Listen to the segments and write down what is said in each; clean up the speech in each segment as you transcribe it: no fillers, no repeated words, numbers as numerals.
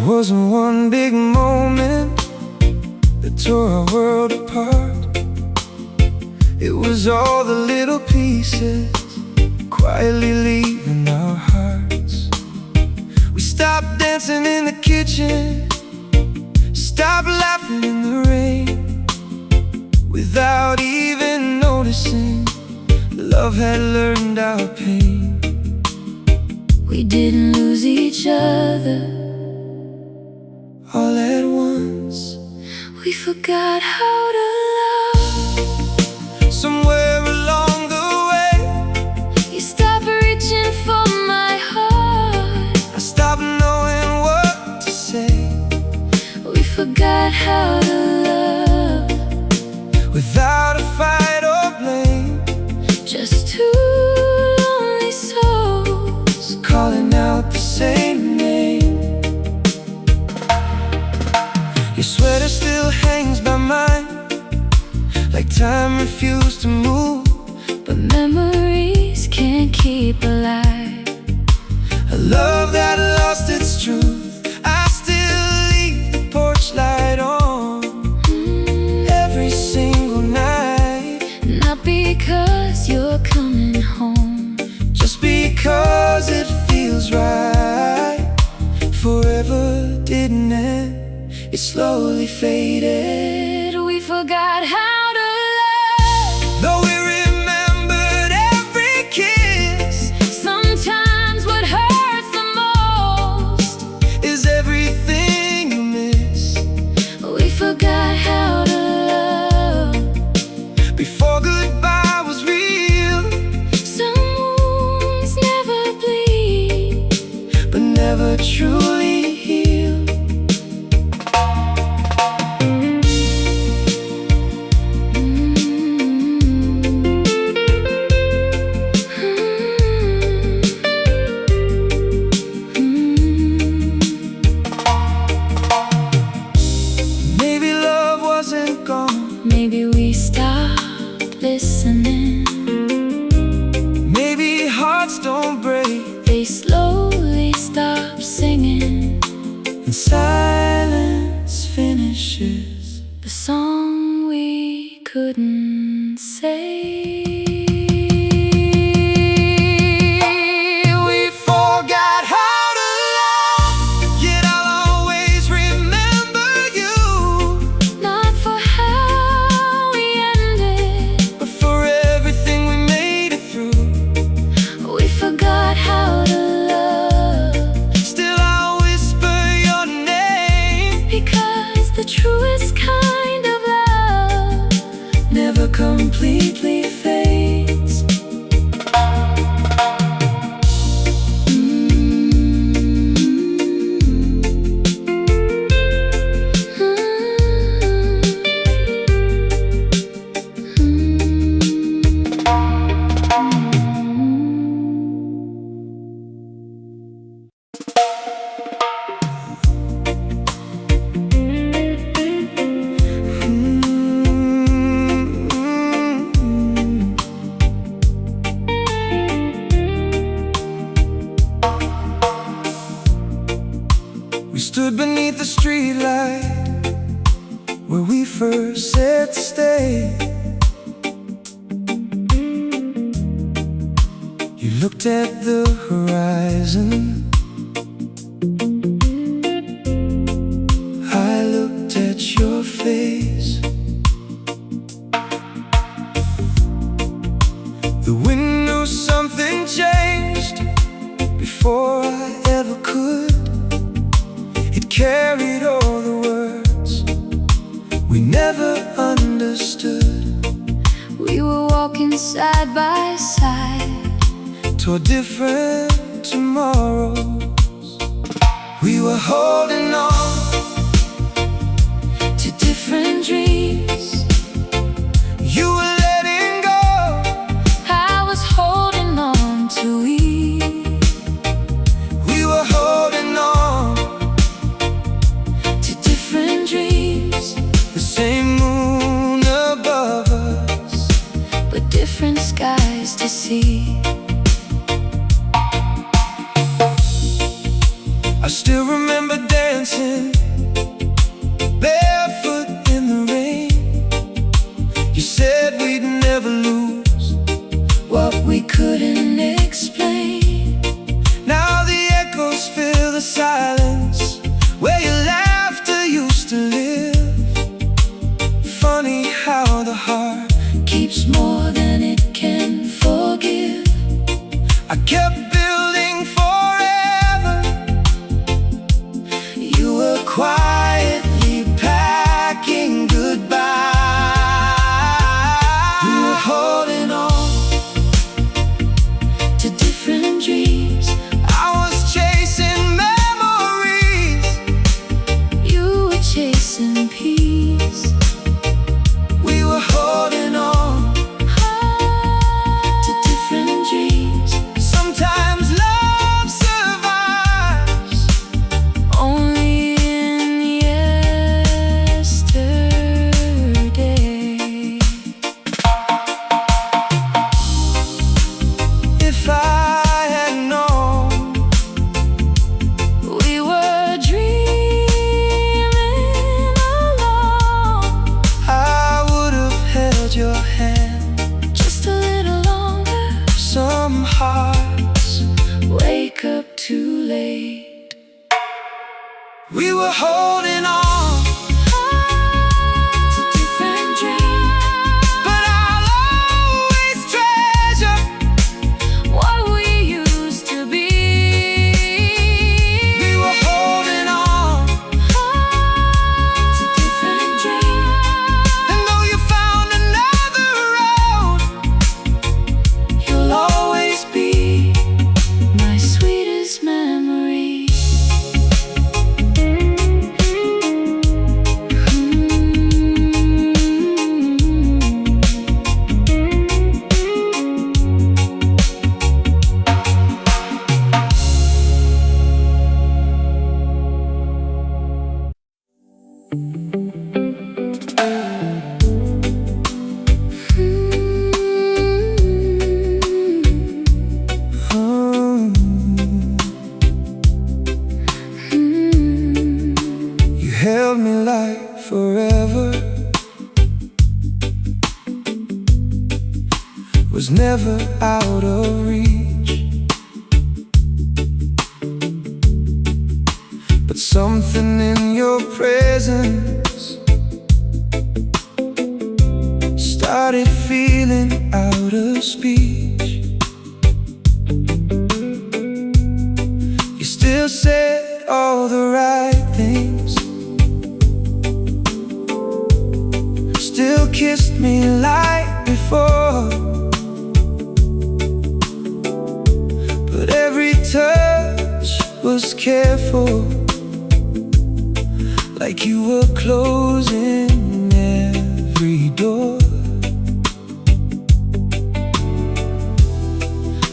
wasn't one big moment that tore our world apart. It was all the little pieces quietly leaving our hearts. We stopped dancing in the kitchen, stopped laughing in the rain. Without even noticing, love had learned our pain. We didn't lose each other all at once. We forgot how to love. Somewhere along the way, you stopped reaching for my heart. I stopped knowing what to say. We forgot how to love without a fight or blame. Just two lonely souls calling out the same name. Your sweater still hangs by mine, like time refused to move. But memories can't keep alive a love that lost its truth. I still leave the porch light on every single night. Not because you're coming home, just because it feels right. Forever didn't end, it slowly faded. We forgot how to love. Though we remembered every kiss, sometimes what hurts the most is everything you miss. We forgot how to love before goodbye was real. Some wounds never bleed, but never truly heal. Maybe love wasn't gone, maybe we stopped listening. maybe hearts don't break, They slowly stop singing, and silence finishes the song we couldn't say. We forgot how to love, yet I'll always remember you. Not for how we ended, But for everything we made it through. we forgot how to love. Still I'll whisper your name, Because the truest kind of love never completely fades. We stood beneath the streetlight where we first said to stay. You looked at the horizon, I looked at your face. The wind knew something changed before I ever could. It carried all the words we never understood. We were walking side by side toward different tomorrows. We were holding on to different dreams. You were letting go, I was holding on to we were holding on to different dreams. the same moon above us, but different skies to see. I still remember dancing dancing barefoot in the rain. You said we'd never lose what we couldn't explain. Now the echoes fill the silence where your laughter used to live. Funny how the heart keeps more than it can forgive. I kept building forever. You were quietly packing goodbye. We were holding on to different dreams. I was chasing memories. You were chasing peace. We were holding on to different dreams. Sometimes love survives Only in yesterday. if I had known We were dreaming alone. I would have held your hand. Just a little longer. Some hearts Wake up too late. we were holding on, To different dreams. but I'll always treasure What we used to be. we were holding on. To different dreams. And though you found another road, You'll always be my sweetest memory. you held me like forever was never out of reach. But something in your presence started feeling out of speech. You still said all the right things, still kissed me like before. But every touch was careful, like you were closing every door.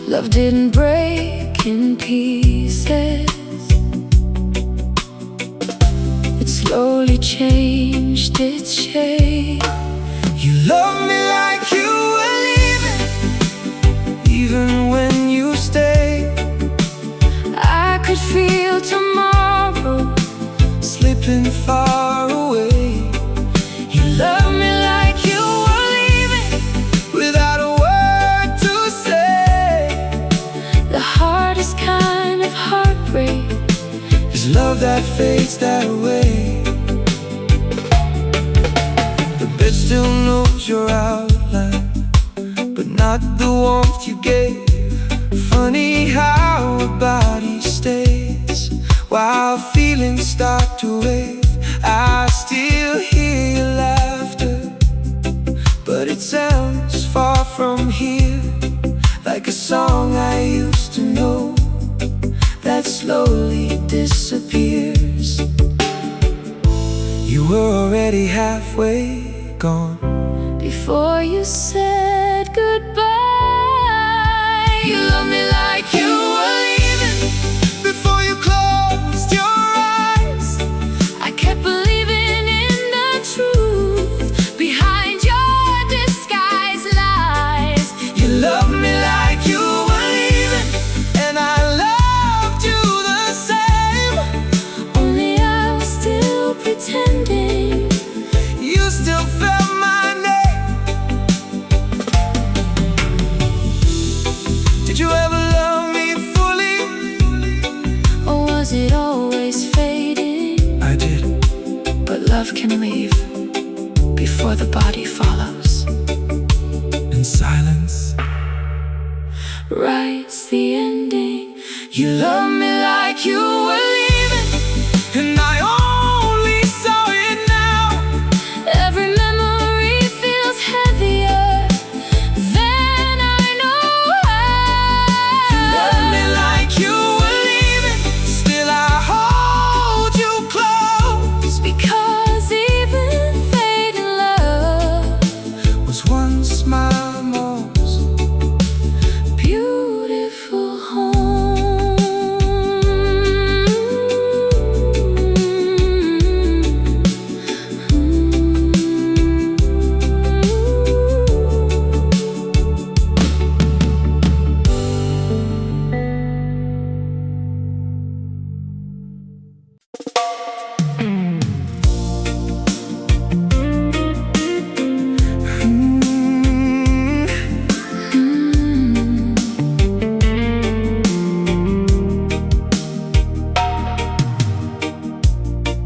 Love didn't break in pieces. It slowly changed its shape. You loved me like you were leaving, even when you stayed. I could feel tomorrow Slipping far away. You love me like you were leaving. Without a word to say. The hardest kind of heartbreak Is love that fades that way. The bed still knows your outline, but not the warmth you gave. Funny how a body stays while feelings start to wave. I still hear your laughter, but it sounds far from here, like a song I used to know that slowly disappears. You were already halfway gone before you said goodbye. You love me like you were leaving. before you closed your eyes. I kept believing in the truth behind your disguise lies. You loved me like you were leaving, and I loved you the same. Only I love can leave before the body follows. In silence writes the ending. You love me like you were leaving, and I only saw it now. every memory feels heavier than I know how. You love me like you were leaving, still I hold you close. Because even fading love Was once my most beautiful home.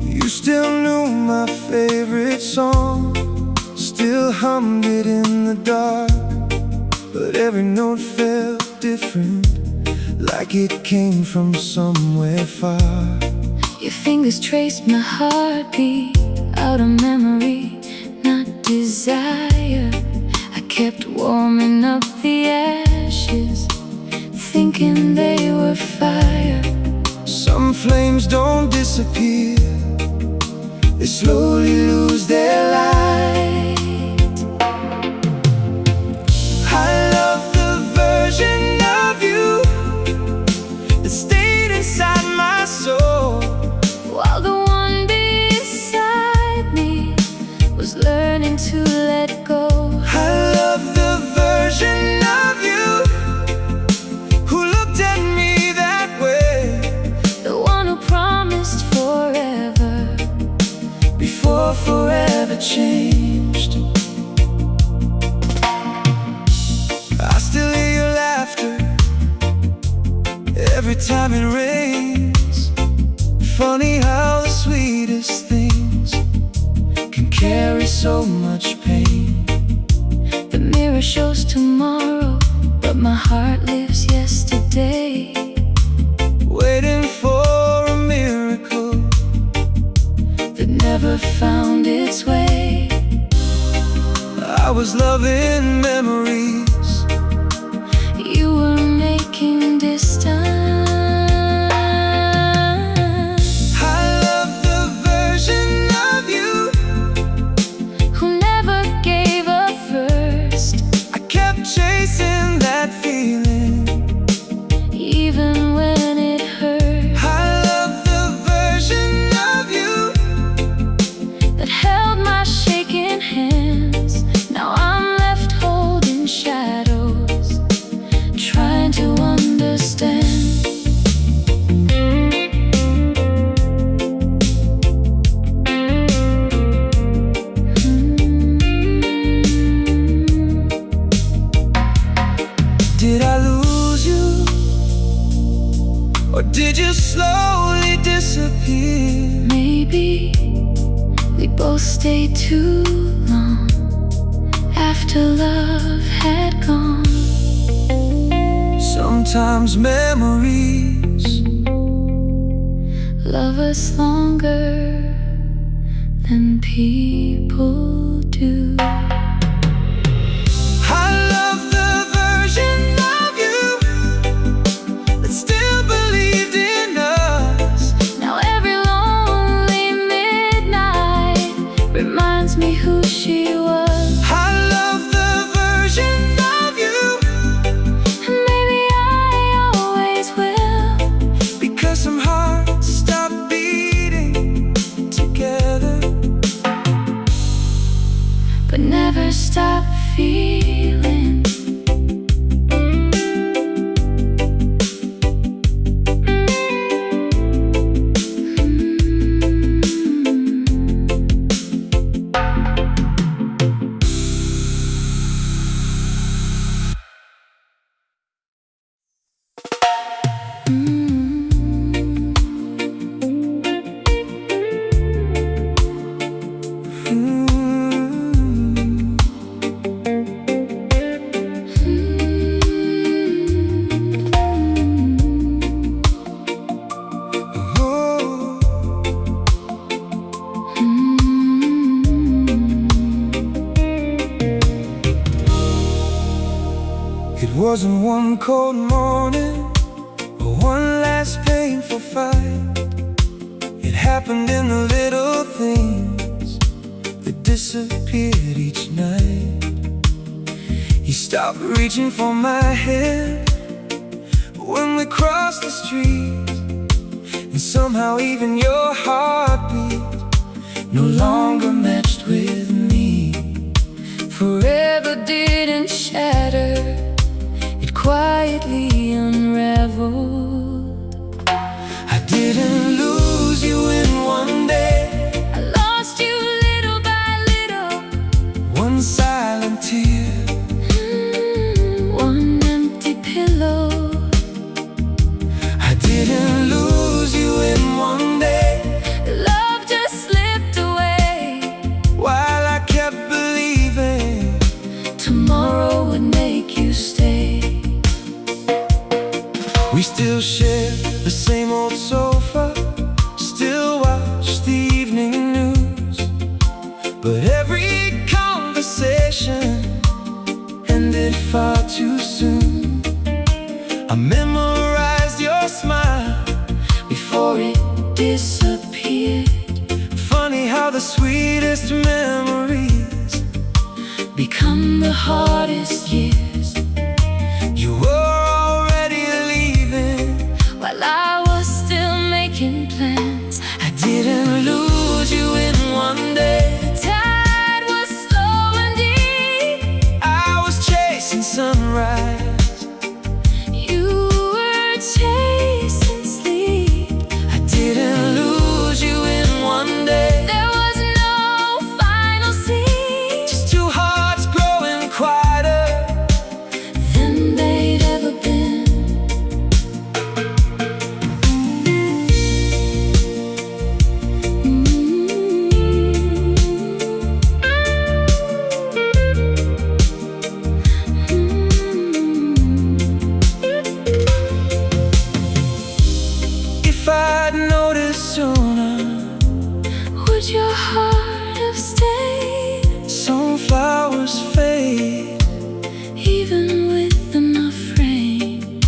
You still knew my favorite song, still hummed it in the dark. But every note felt different, like it came from somewhere far. Your fingers traced my heartbeat out of memory, not desire. I kept warming up the ashes, thinking they were fire. Some flames don't disappear, they slowly lose their light. I love the version of you that stayed inside my soul, While the one beside me was learning to let go. I love the version of you who looked at me that way, The one who promised forever before forever changed. I still hear your laughter every time it rains. Funny how the sweetest things can carry so much pain. The mirror shows tomorrow, but my heart lives yesterday. Waiting for a miracle That never found its way. I was loving memories. You were making distance. I love the version of you Who never gave up first, I kept chasing that feeling. even when it hurt. I love the version of you That held my shaking hands. Now I'm left holding shadows, trying to understand. Did I lose you, or did you slowly disappear? Maybe we both stayed too long after love had gone. Sometimes memories Love us longer than people do. I love the version of you that still believed in us. Now every lonely midnight reminds me who she was. I love the version of you And maybe I always will, because some hearts stop beating together, but never stop feeling. wasn't one cold morning or one last painful fight. It happened in the little things that disappeared each night. You stopped reaching for my hand when we crossed the street, and somehow even your heartbeat no longer matched with me. Forever didn't shatter, it quietly unraveled. I didn't lose you in one day, I lost you little by little. one silent tear, One empty pillow. I didn't lose you in one day, Love just slipped away, while I kept believing tomorrow would make you stay. we still share the same old sofa, still watch the evening news, but every conversation ended far too soon. I memorized your smile Before it disappeared, funny how the sweetest memories become the hardest years. you were already leaving While I was still making plans, I didn't lose you in one day, the tide was slow and deep. I was chasing sunrise, You were chasing sleep. I didn't lose you in one day, There was no final scene just two hearts growing quieter than they'd ever been. if I'd noticed sooner. Would your heart have stayed? Some flowers fade, Even with enough rain,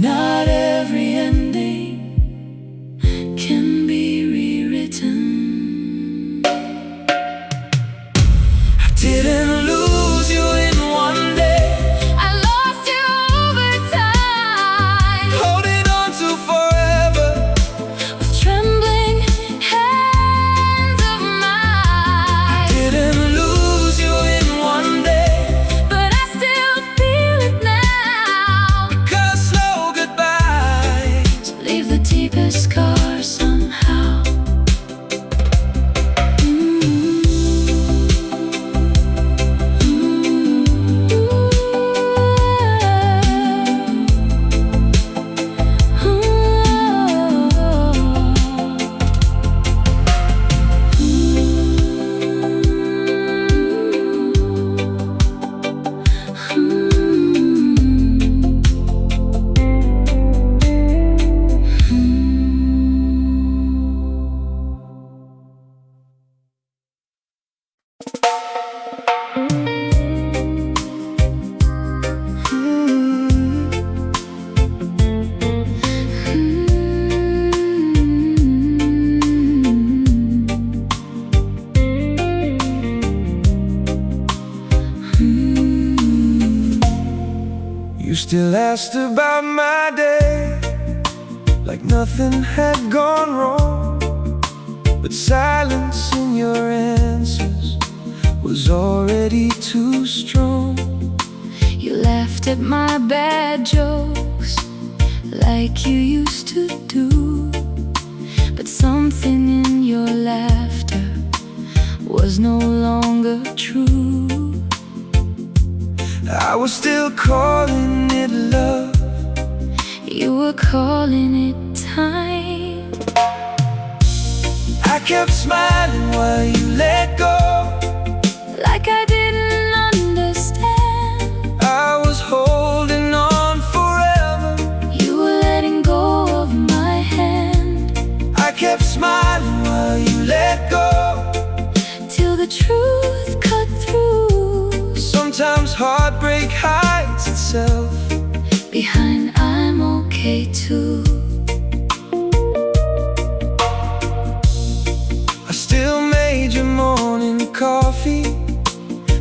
not every ending can be rewritten. I didn't lose you in one day, I lost you over time, holding on to forever, with trembling hands of mine. didn't lose you in one day, But I still feel it now, 'cause slow goodbyes leave the deepest scars somehow. You still asked about my day, like nothing had gone wrong, but silence in your answers was already too strong. You laughed at my bad jokes like you used to do, but something in your laughter was no longer true. I was still calling it love, You were calling it time. I kept smiling while you let go, Like I didn't understand. I was holding on forever, You were letting go of my hand, I kept smiling while you let go, till the truth cut through. sometimes heartbreak hides itself myself behind I'm okay too. I still made your morning coffee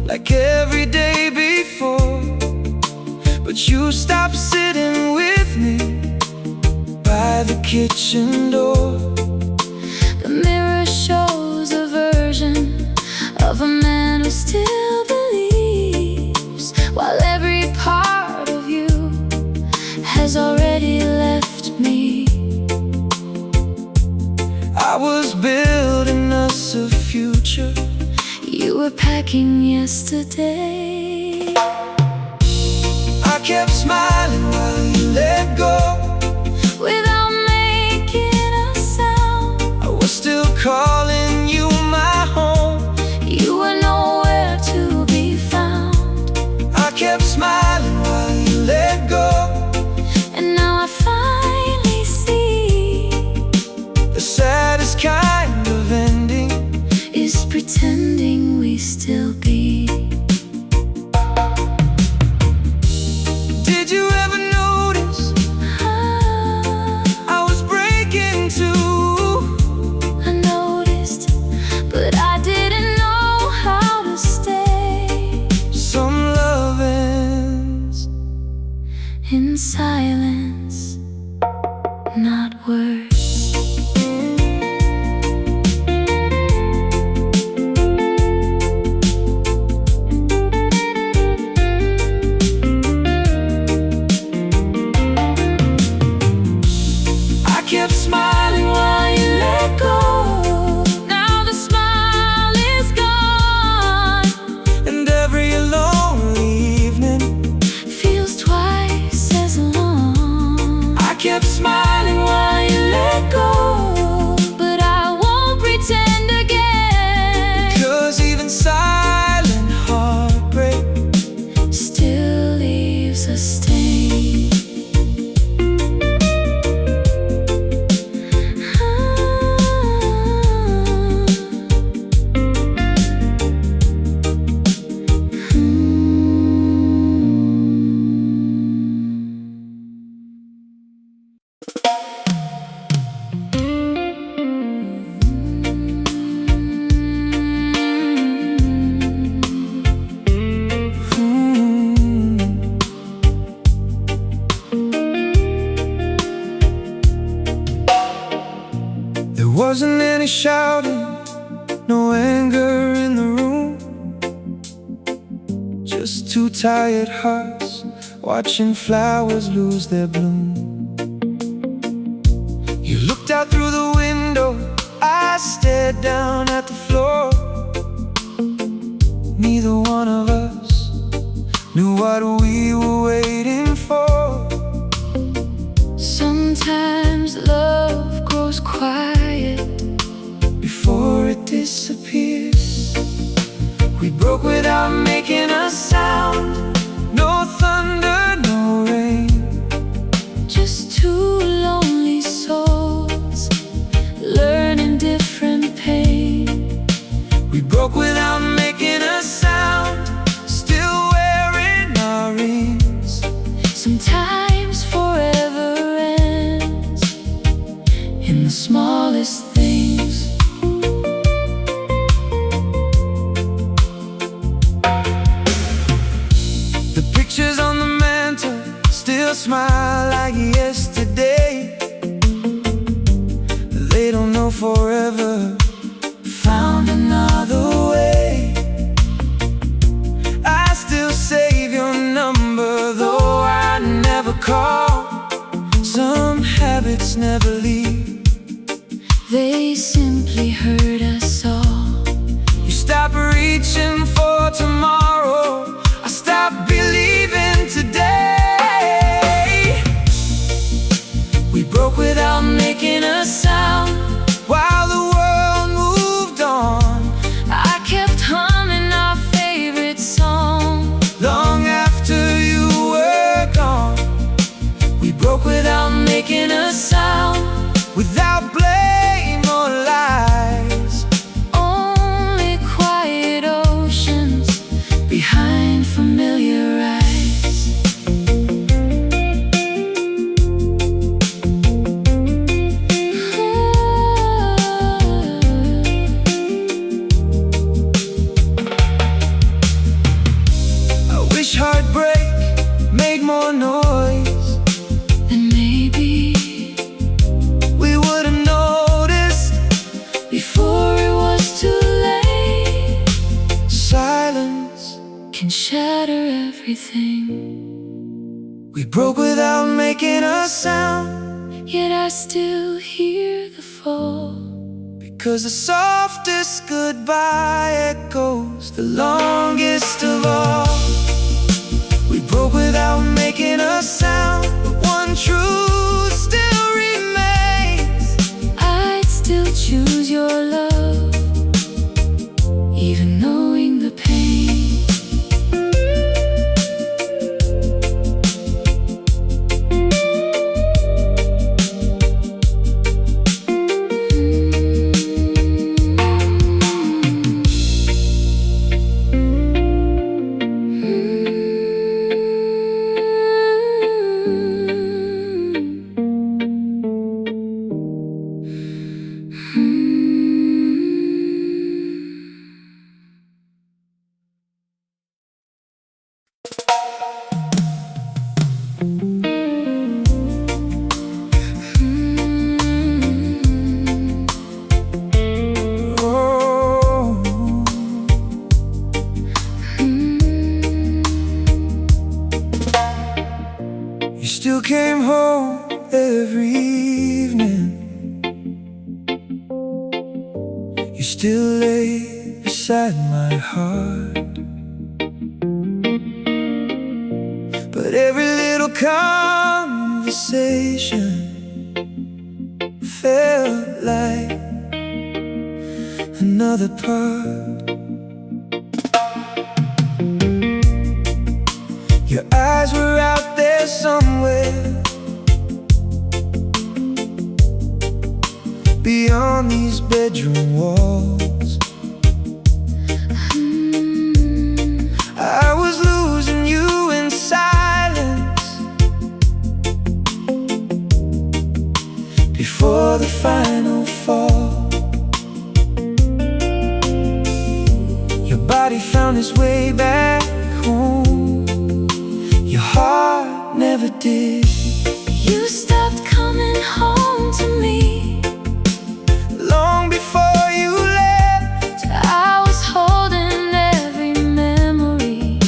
like every day before, but you stopped sitting with me by the kitchen door. The mirror shows a version of a man who still believes, while every part of you has already left me. I was building us a future. You were packing yesterday. I kept smiling while you let go. Without making a sound, I was still calling you my home. you were nowhere to be found. I kept smiling while you let go. And now I finally see The saddest kind of ending is pretending we still be. Did you ever notice I was breaking too? I noticed, but I didn't know how to stay. Some love ends In silence, not words. I kept smiling while you let go. Now the smile is gone. And every lonely evening Feels twice as long. I kept smiling while you let go. But I won't pretend again. 'Cause even silent heartbreak Still leaves a stain. There wasn't any shouting, no anger in the room. Just two tired hearts watching flowers lose their bloom. You looked out through the window, I stared down at the floor. Neither one of us knew what we were waiting for. Sometimes love grows quiet Before it disappears, we broke without making a sound. No thunder, no rain. just two lonely souls learning different pain. We broke without making a sound, still wearing our rings. Sometimes forever ends in the smallest things. The pictures on the mantle still smile like yesterday. They don't know forever found another way. I still save your number, though I never call. Some habits never leave, They simply hurt us all. you stop reaching for tomorrow, I stop believing today. We broke without making a sound, while the world moved on. I kept humming our favorite song. Long after you were gone, we broke without making a sound, without blame or lie. everything. We broke without making a sound, yet I still hear the fall. because the softest goodbye echoes the longest of all. We broke without making a sound, but one truth still remains. I'd still choose your love, even knowing the pain. You still came home every evening. You still lay beside my heart. But every little conversation felt like another part. Your eyes were out there somewhere, beyond these bedroom walls. I was losing you in silence before the final fall. Your body found its way back home, your heart never did. You stopped coming home to me long before you left. I was holding every memory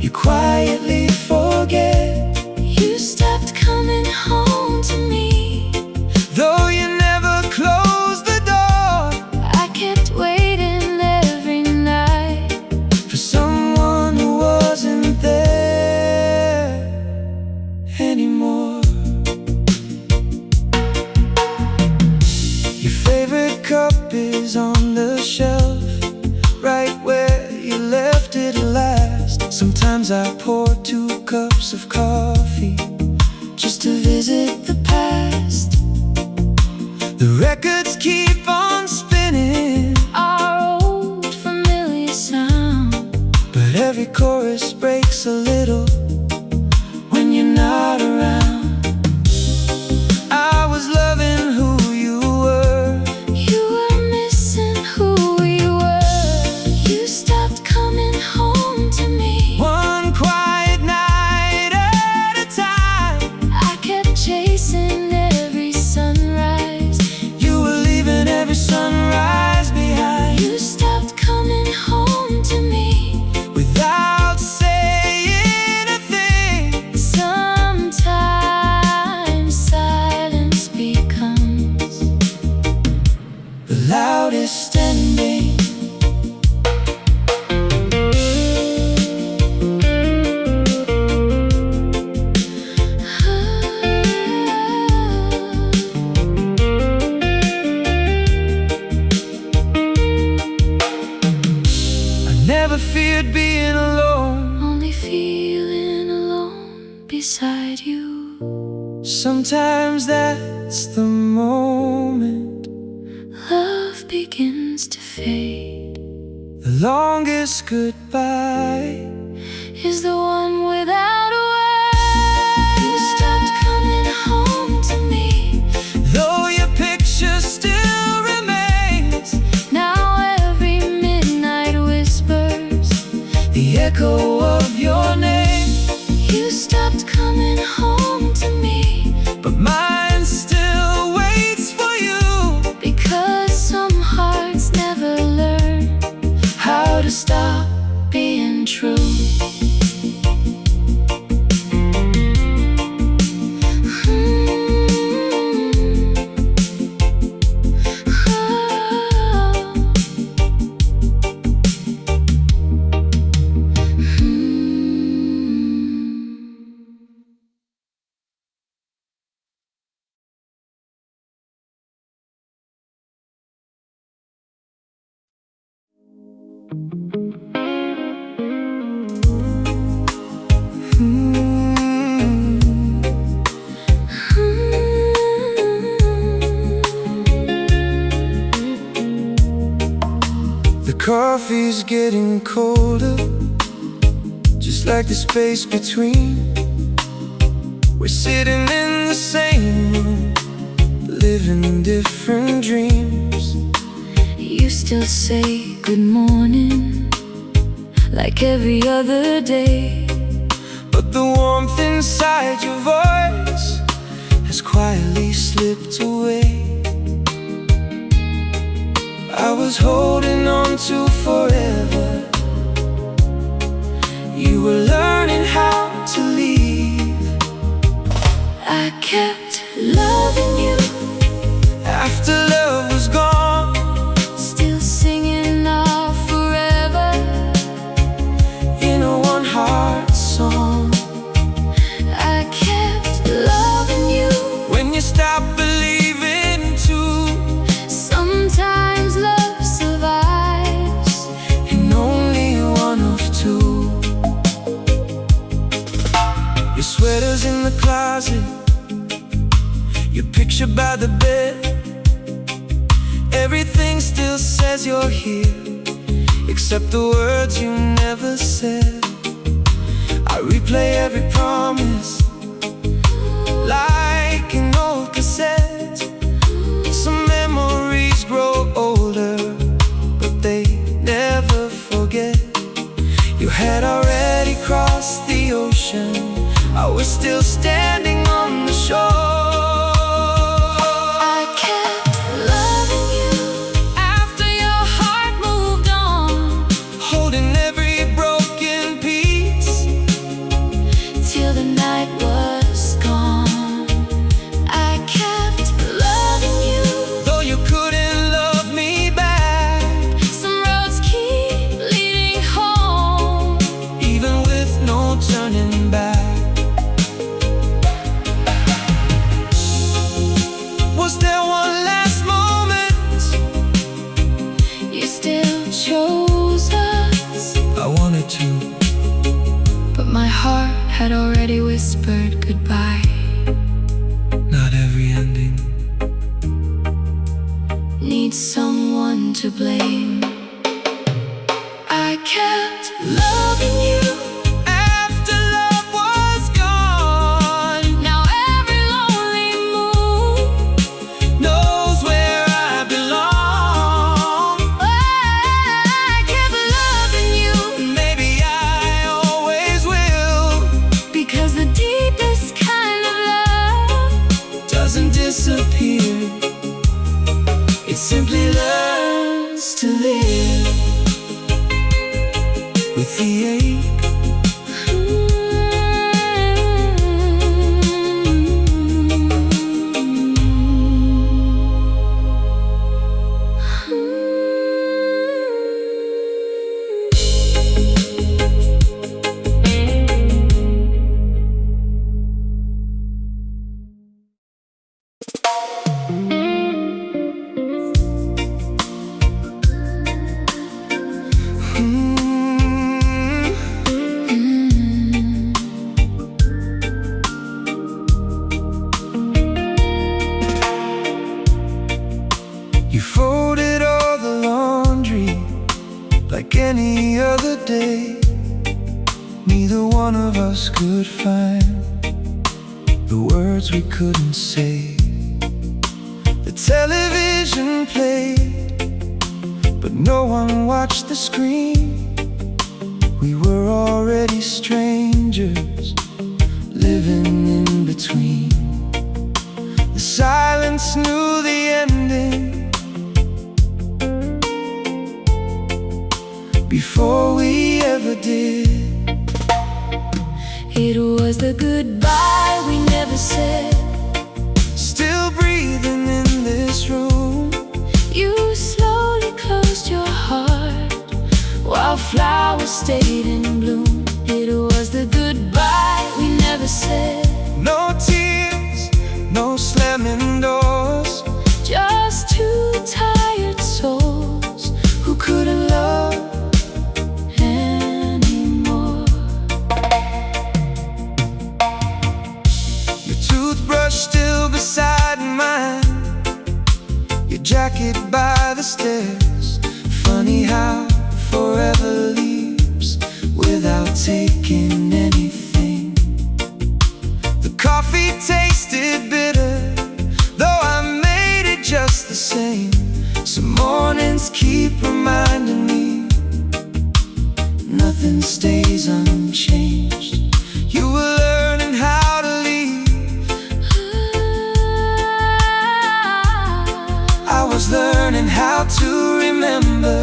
You quietly forget, you stopped coming home to me. though you never closed the door. I kept waiting every night For someone who wasn't there anymore. Your favorite cup is on the shelf, right where you left it last. Sometimes I pour 2 cups of coffee just to visit the past. The records keep on spinning, our old familiar sound. but every chorus breaks a little when you're not around. I was loving who you were, You were missing who we were. You stopped coming home to me. one quiet night at a time. I kept chasing every sunrise. You were leaving every sunrise behind, You stopped coming home to me. without saying a thing. Sometimes silence becomes The loudest ending. I never feared being alone. only feeling alone beside you. Sometimes that's the moment Love begins to fade, the longest goodbye is the one without a word. You stopped coming home to me. though your picture still remains. Now every midnight whispers The echo of your name, you stopped coming home to me. but mine still waits for you. Because some hearts never learn How to stop being true. The coffee's getting colder, just like the space between. We're sitting in the same room, living different dreams. You still say good morning, like every other day, but the warmth inside your voice has quietly slipped away. I was holding on to forever. You were learning how to leave. I kept loving you after love was gone, still singing our forever in a one-heart song. I kept loving you when you stopped believing too. Sometimes love survives in only one of two. Your sweater's in the closet, your picture by the bed. Everything still says you're here, except the words you never said. I replay every promise like an old cassette. Some memories grow older, but they never forget. You had already crossed the ocean, I was still standing on the shore. Had already whispered goodbye. Not every ending needs someone to blame. I kept loving you after love was gone. Now every lonely moon knows where I belong. I kept loving you, maybe I always will, because the deepest kind of love doesn't disappear. It simply learns to live with the ache. You folded all the laundry like any other day. Neither one of us could find the words we couldn't say. The television played, but no one watched the screen. We were already strangers, living in between. The silence knew the ending before we ever did. It was the goodbye we never said, still breathing in this room. You slowly closed your heart while flowers stayed in bloom. It was the goodbye we never said. No tears, no slamming doors, just two tired souls who couldn't love anymore. your toothbrush still beside mine, your jacket by the stairs. Funny how forever leaves without taking anything. The coffee tasted bitter, though I made it just the same. Some mornings keep reminding me nothing stays unchanged. You were learning how to leave, I was learning how to remember.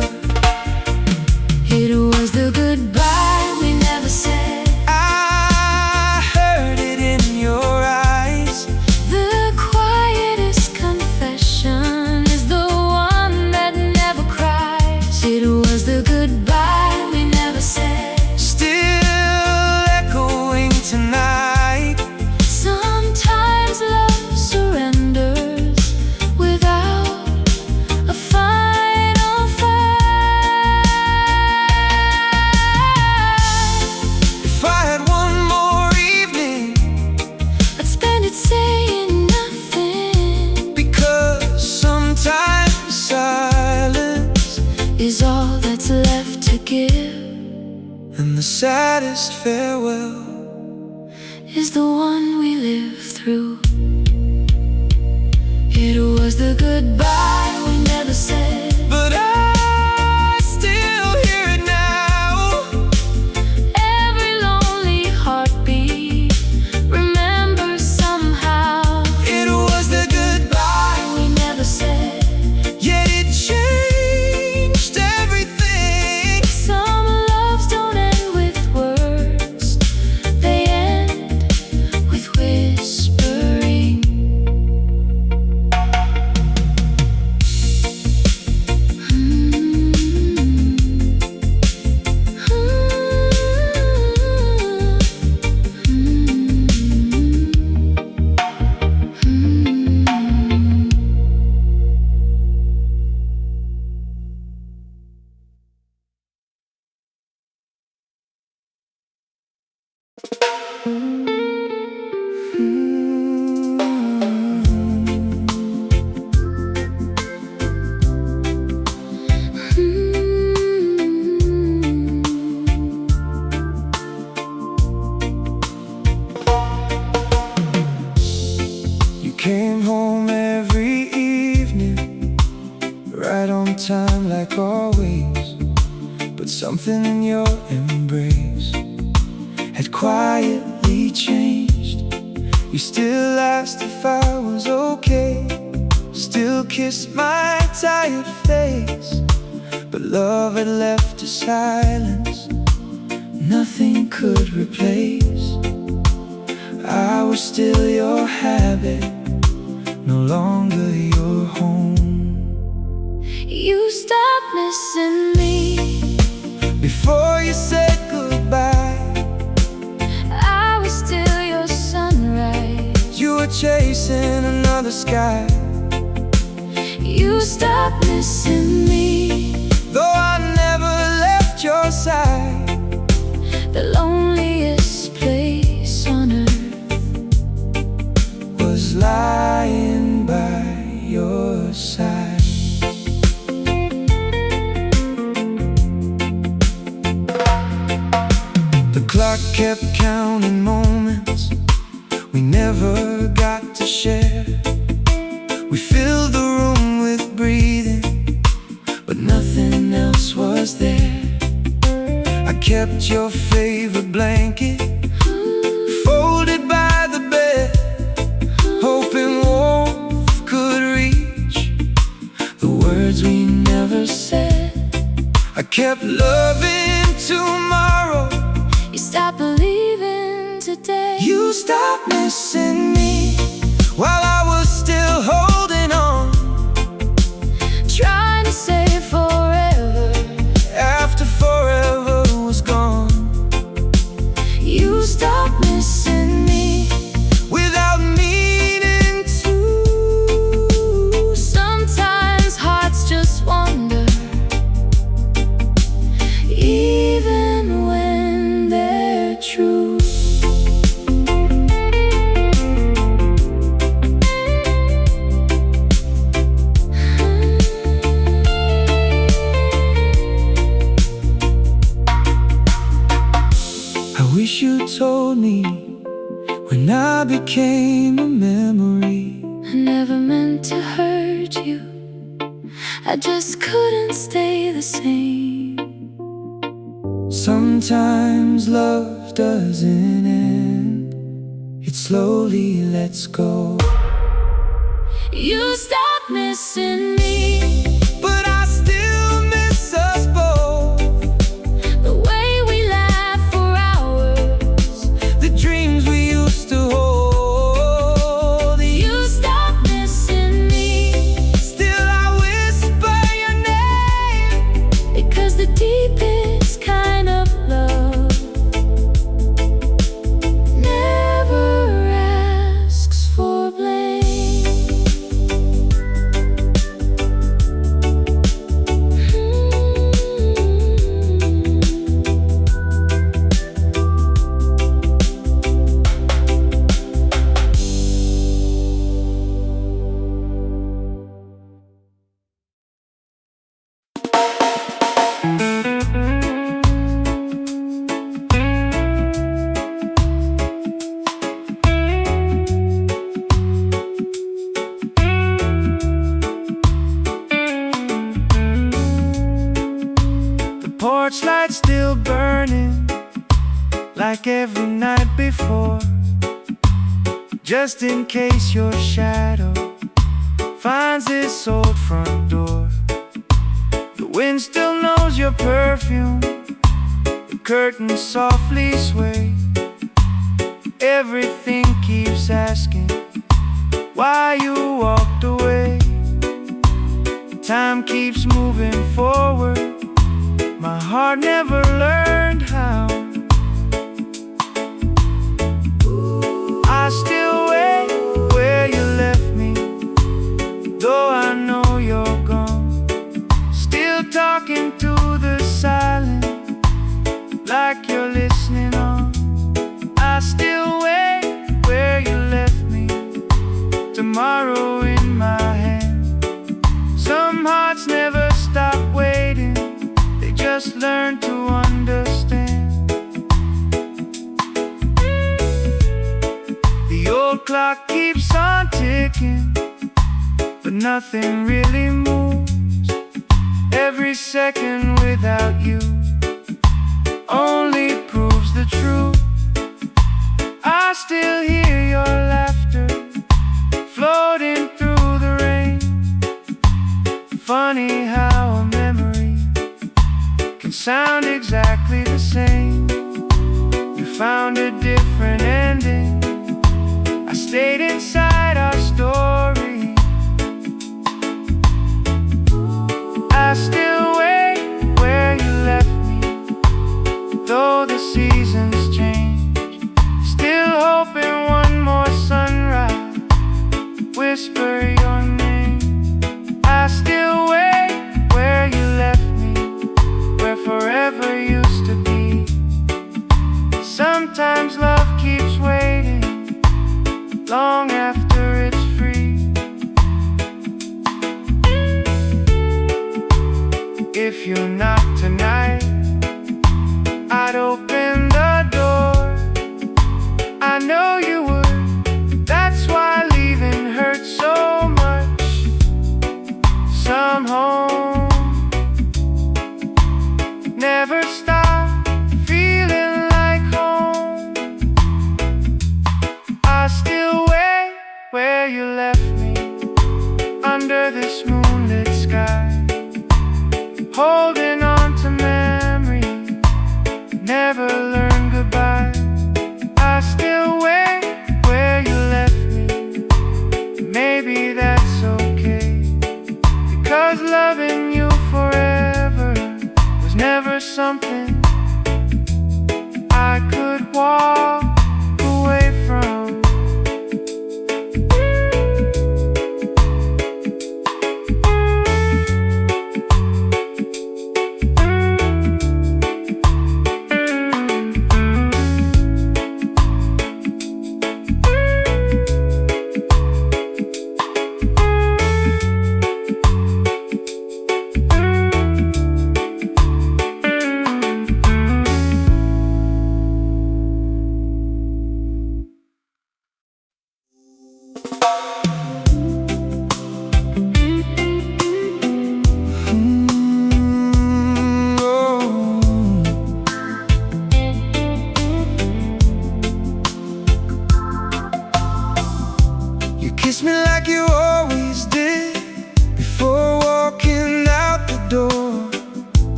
It was the goodbye we never said. I heard it in your eyes. The quietest confession is the one that never cries. It was the goodbye we never said, Still echoing tonight. Sometimes love surrenders without a final fight. If I had one more evening, I'd spend it saying nothing, because sometimes silence is all that's left to give, and the saddest farewell is the one we live through. It was the goodbye we never said, but I still hear it now. every lonely heartbeat remembers somehow. It was the goodbye, We never said, yet it changed everything. some loves don't end with words, they end with whispering. You came home every evening, right on time like always. But something in your embrace had quietly changed. You still asked if I was okay, still kissed my tired face. But love had left a silence nothing could replace. I was still your habit, no longer your home. You stopped missing me Before you said goodbye, I was still your sunrise. you were chasing another sky. You stopped missing me, Though I never left your side, the loneliest place on earth was lying by your side. The clock kept counting moments we never got to share. We filled the room with breathing, but nothing else was there. I kept your favorite blanket folded by the bed, hoping warmth could reach the words we never said. I kept loving tomorrow, You stopped believing today. you stopped missing me while I was still holding on. Trying to say forever, After forever was gone, you stopped missing me without meaning to. Sometimes hearts just wander, even when they're true. told me when I became a memory. I never meant to hurt you, I just couldn't stay the same. Sometimes love doesn't end, it slowly lets go. You stopped missing me, but I still miss us both. the way we laughed for hours, The dreams we used to hold. you stopped missing me, Still I whisper your name, because the deepest kind of love never asks for blame. Porch light still burning like every night before, just in case your shadow finds its old front door. The wind still knows your perfume, the curtains softly sway. Everything keeps asking why you walked away. Time keeps moving forward, my heart never learned how. I still wait where you left me, though I know you're gone. Still talking to the silence, like you're listening on. I still wait where you left me, tomorrow in my hand. Some hearts never stop waiting, just learn to understand. The old clock keeps on ticking, but nothing really moves. Every second without you only proves the truth. I still hear your laughter floating through the rain. Funny how a memory can sound exactly the same. You found a different ending, I stayed inside our story. I still wait where you left me, though the seasons change. Still hoping one more sunrise, whisper your name. I still wait where you left me, where forever used to be. Sometimes love keeps waiting long after it's free. If you knock tonight, I'd open the door. I know you would, that's why leaving hurts so much. Some home never stop feeling like home. I still wait where you left me, under this moonlit sky, holding on to memories, never learn goodbye. I still wait where you left me, maybe that's okay, because loving you forever was never something I could walk away from.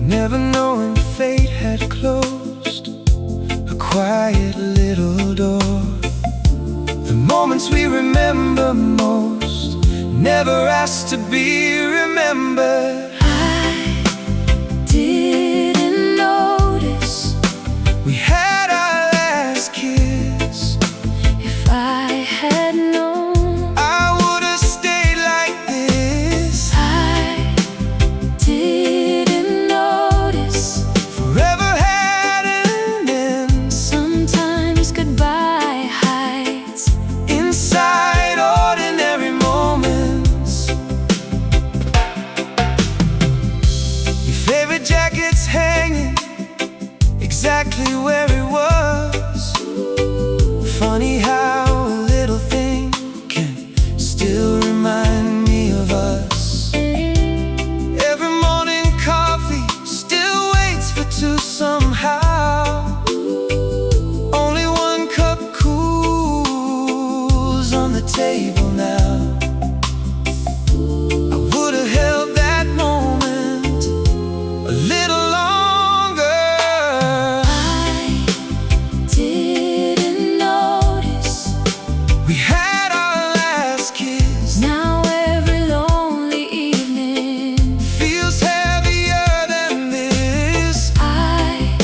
never knowing fate had closed a quiet little door. The moments we remember most never asked to be remembered. I didn't notice We had our last kiss. if I had known. I would have stayed like this. I didn't notice Forever had an end sometimes goodbye hides inside ordinary moments. Your favorite jacket's hanging exactly where it was. Funny how a little thing can still remind me of us. Every morning coffee still waits for two somehow. Only one cup cools on the table now. I would have held that moment a little longer. I didn't notice We had our last kiss. now every lonely evening. Feels heavier than this. I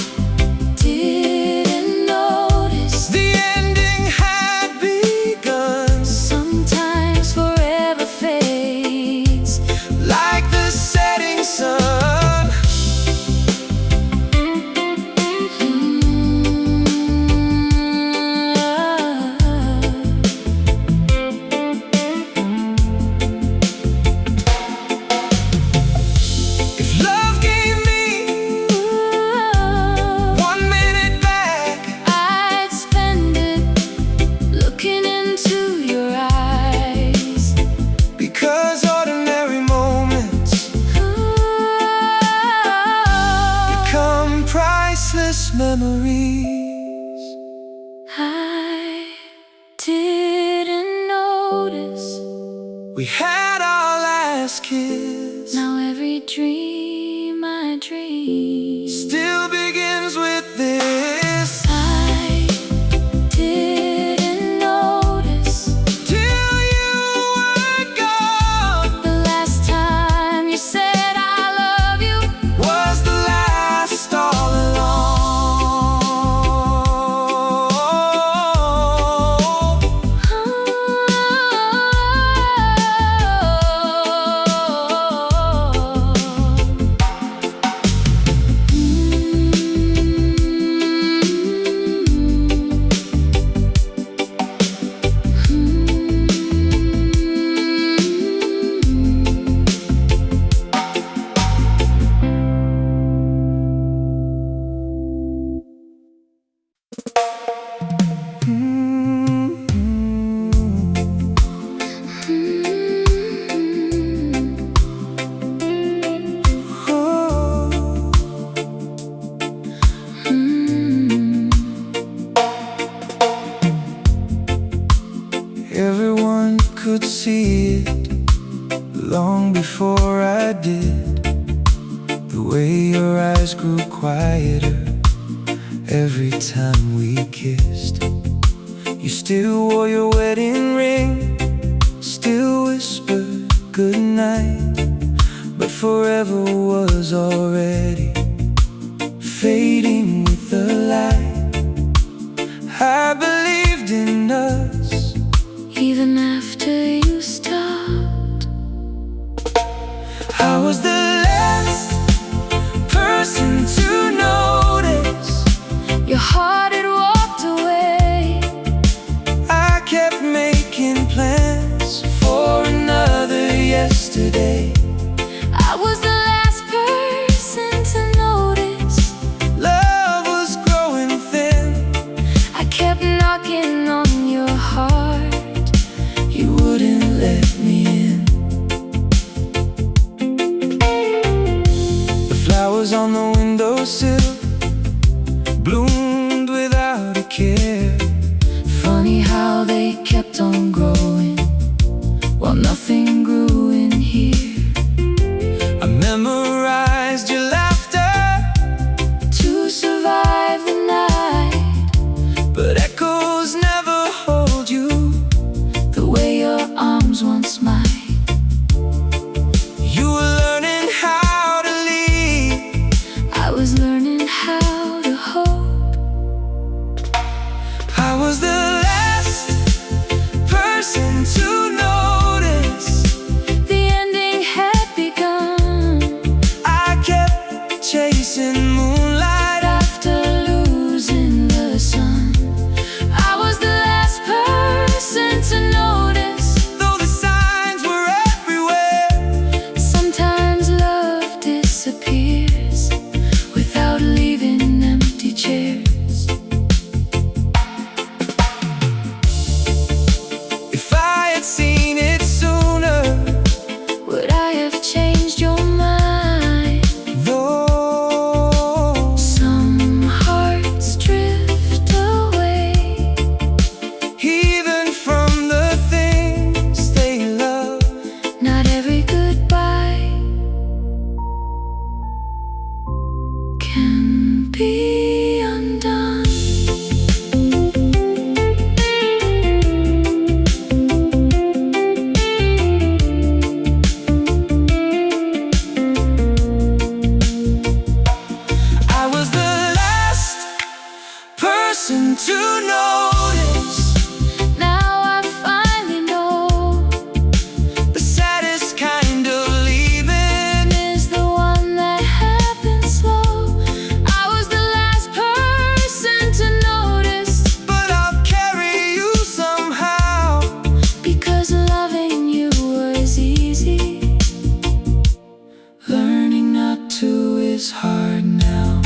didn't notice The ending had begun. sometimes forever fades Like the setting sun. If love gave me 1 minute back, I'd spend it looking into your eyes. because ordinary moments become priceless memories. I didn't notice We had our last kiss. now every dream I dream Still begins with this. I didn't notice Till you were gone the last time you said I love you. was the last all along. Everyone could see it long before I did. The way your eyes grew quieter every time we kissed. You still wore your wedding ring, still whispered goodnight, but forever was already fading with the light. I believed in us Even after you stopped, I was the last person to notice. your heart had walked away. I kept making plans for another yesterday. I was the last person to notice. Love was growing thin. I kept knocking on your heart. You wouldn't let me in. The flowers on the windowsill bloomed without a care. Funny how they kept on growing while nothing grew in here. I memorized your laughter can be undone. I was the last person to notice. Now I finally know The saddest kind of leaving is the one that happens slow. I was the last person to notice, but I'll carry you somehow. because loving you was easy. Learning not to is hard now.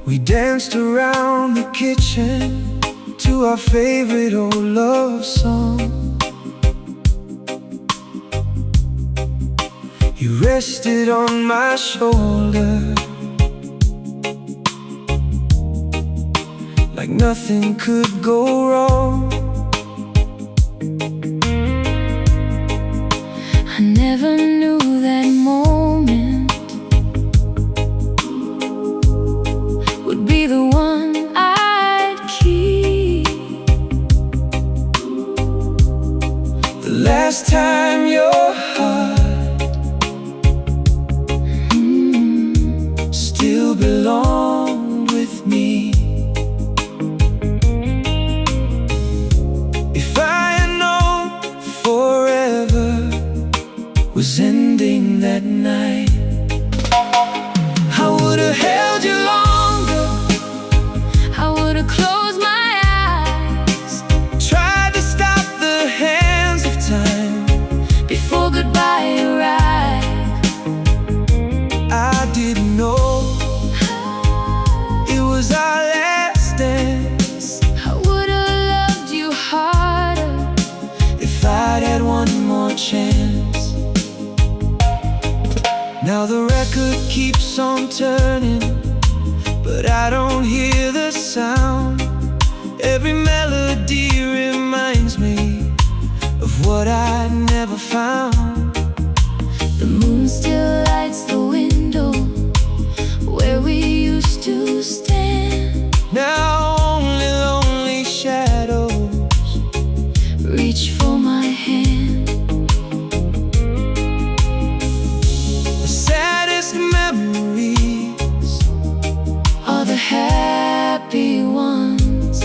We danced around the kitchen to our favorite old love song. You rested on my shoulder like nothing could go wrong. I never knew that moment would be the one I'd keep. The last time your heart still belonged with me. If I had known forever was ending that night, I would've held you longer, I would've closed my eyes, tried to stop the hands of time before goodbye arrived. I didn't know it was our last dance. I would've loved you harder If I'd had one more chance. Now the record keeps on turning, but I don't hear the sound. Every melody reminds me of what I never found. The moon still lights the window where we used to stand. Now only lonely shadows Reach for my hand. the saddest memories All the happy ones.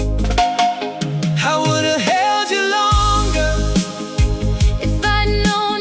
I would've held you longer, If I'd known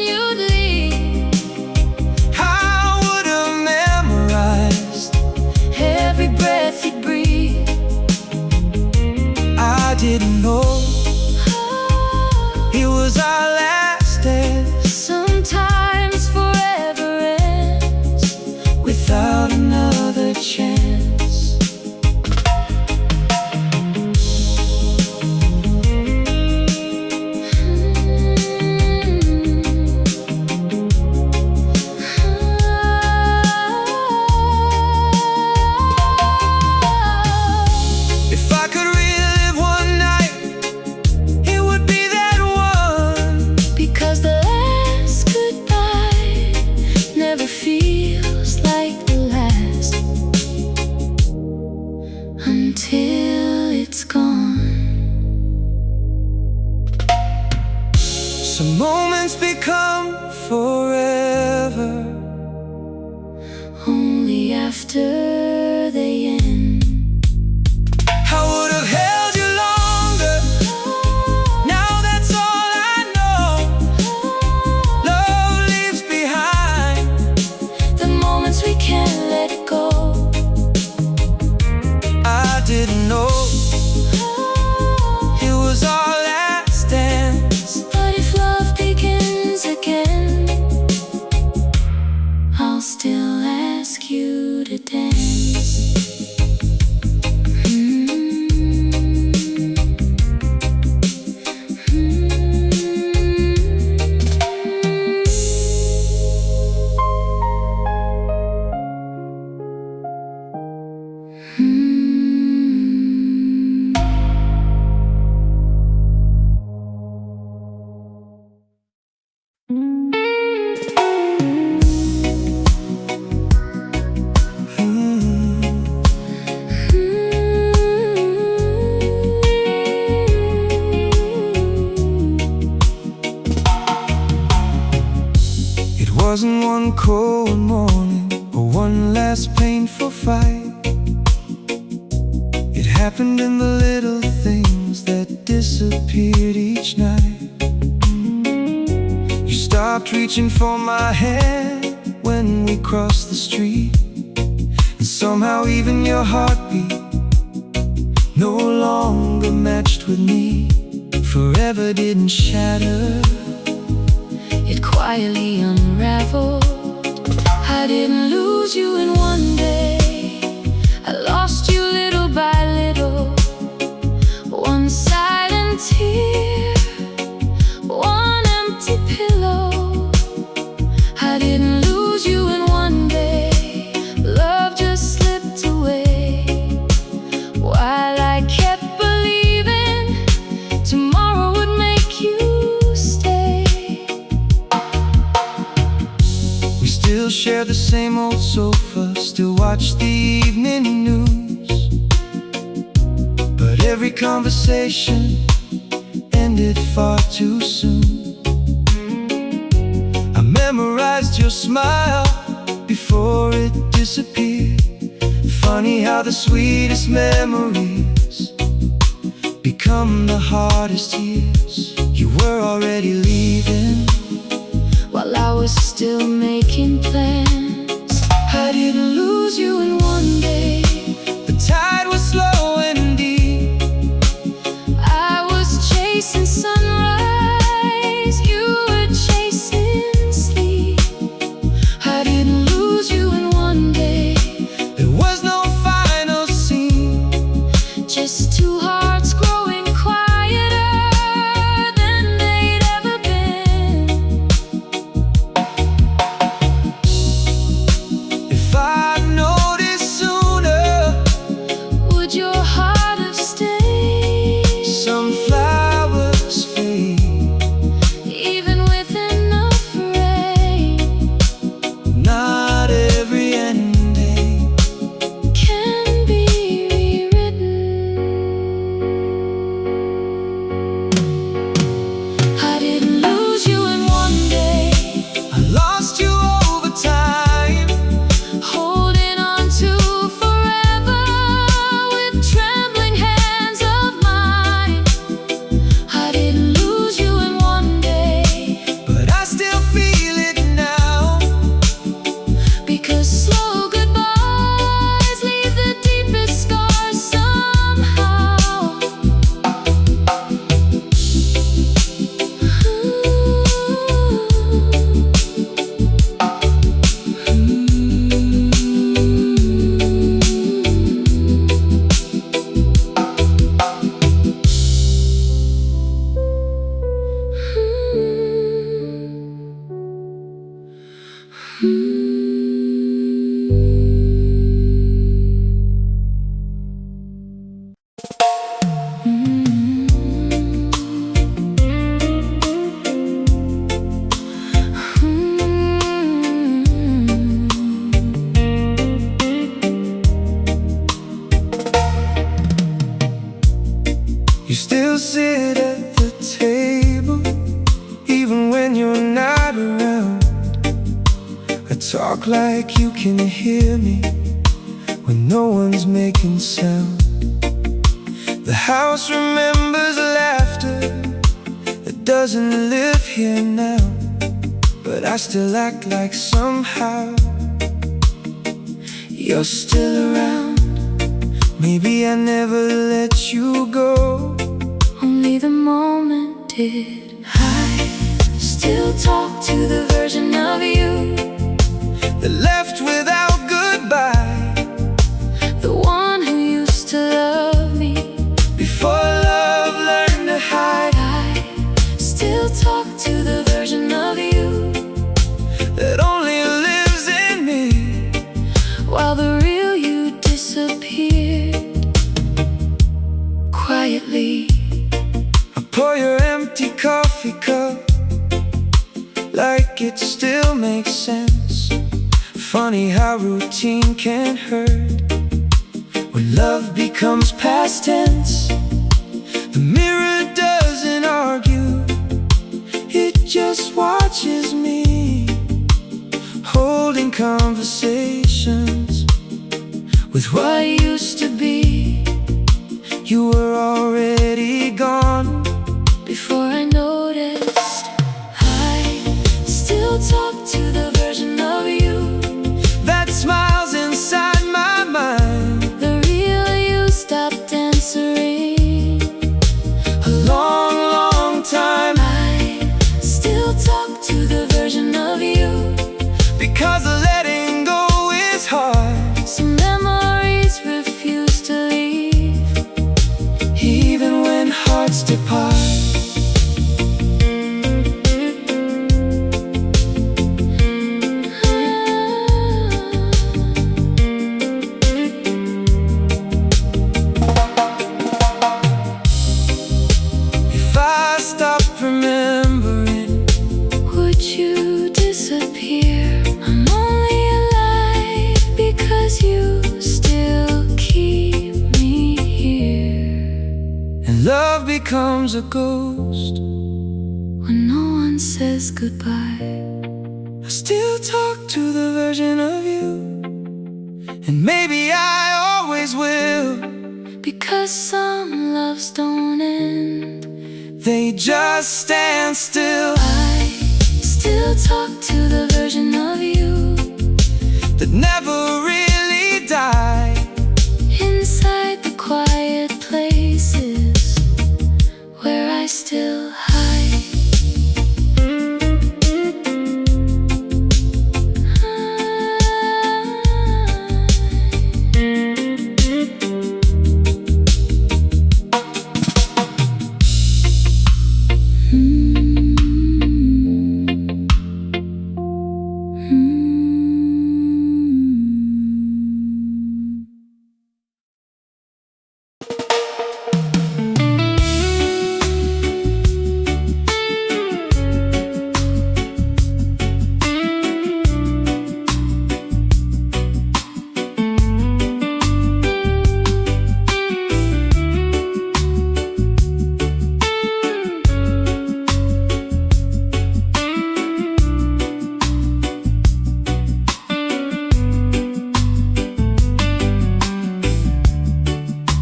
wasn't one cold morning or one last painful fight. It happened in the little things that disappeared each night. You stopped reaching for my hand when we crossed the street, and somehow even your heartbeat no longer matched with me. Forever didn't shatter, it quietly unraveled. I didn't lose you in one day, I lost you little by little. One silent tear, one empty pillow. I didn't lose you in one day, love just slipped away, while I kept believing tomorrow would make you stay. We still share the same old sofa, still watch the evening news, but every conversation ended far too soon. I memorized your smile before it disappeared. Funny how the sweetest memories become the hardest years. You were already leaving while I was still making plans. I didn't lose you in one day, the tide was slow and deep. I was chasing sunrise, you were chasing sleep. I didn't lose you in one day, there was no final scene, just two hearts growing quieter than they'd ever been. If I'd noticed sooner, would your heart have stayed? Some flowers fade, even with enough rain. Not every ending can be rewritten. I didn't lose you in one day, I lost you over time, holding on to forever with trembling hands of mine. I didn't lose you in one day, but I still feel it now, because slow goodbyes leave the deepest scars somehow. You still sit at the table, even when you're not around. I talk like you can hear me when no one's making sound. The house remembers laughter that doesn't live here now, but I still act like somehow you're still around. Maybe I never let you go, only the moment did. I still talk to the version of you that left without goodbye, the one who used to love me before love learned to hide. I still talk to the version of you that only lives in me, while the real you disappeared quietly. I pour your empty coffee cup like it still makes sense. Funny how routine can hurt when love becomes past tense. The mirror doesn't argue, it just watches me. conversations with what used to be. You were already gone before I noticed. I still talk to the version of you that smiles inside my mind. The real you stopped answering a long, long time. I still talk to the version of you because letting go is hard. Some memories refuse to leave, even when hearts depart. If I stop remembering, would you disappear? I'm only alive because you still keep me here. and love becomes a ghost when no one says goodbye. I still talk to the version of you, and maybe I always will, because some loves don't end, they just stand still. I still talk to the version of you that never really died. Inside the quiet places where I still hide.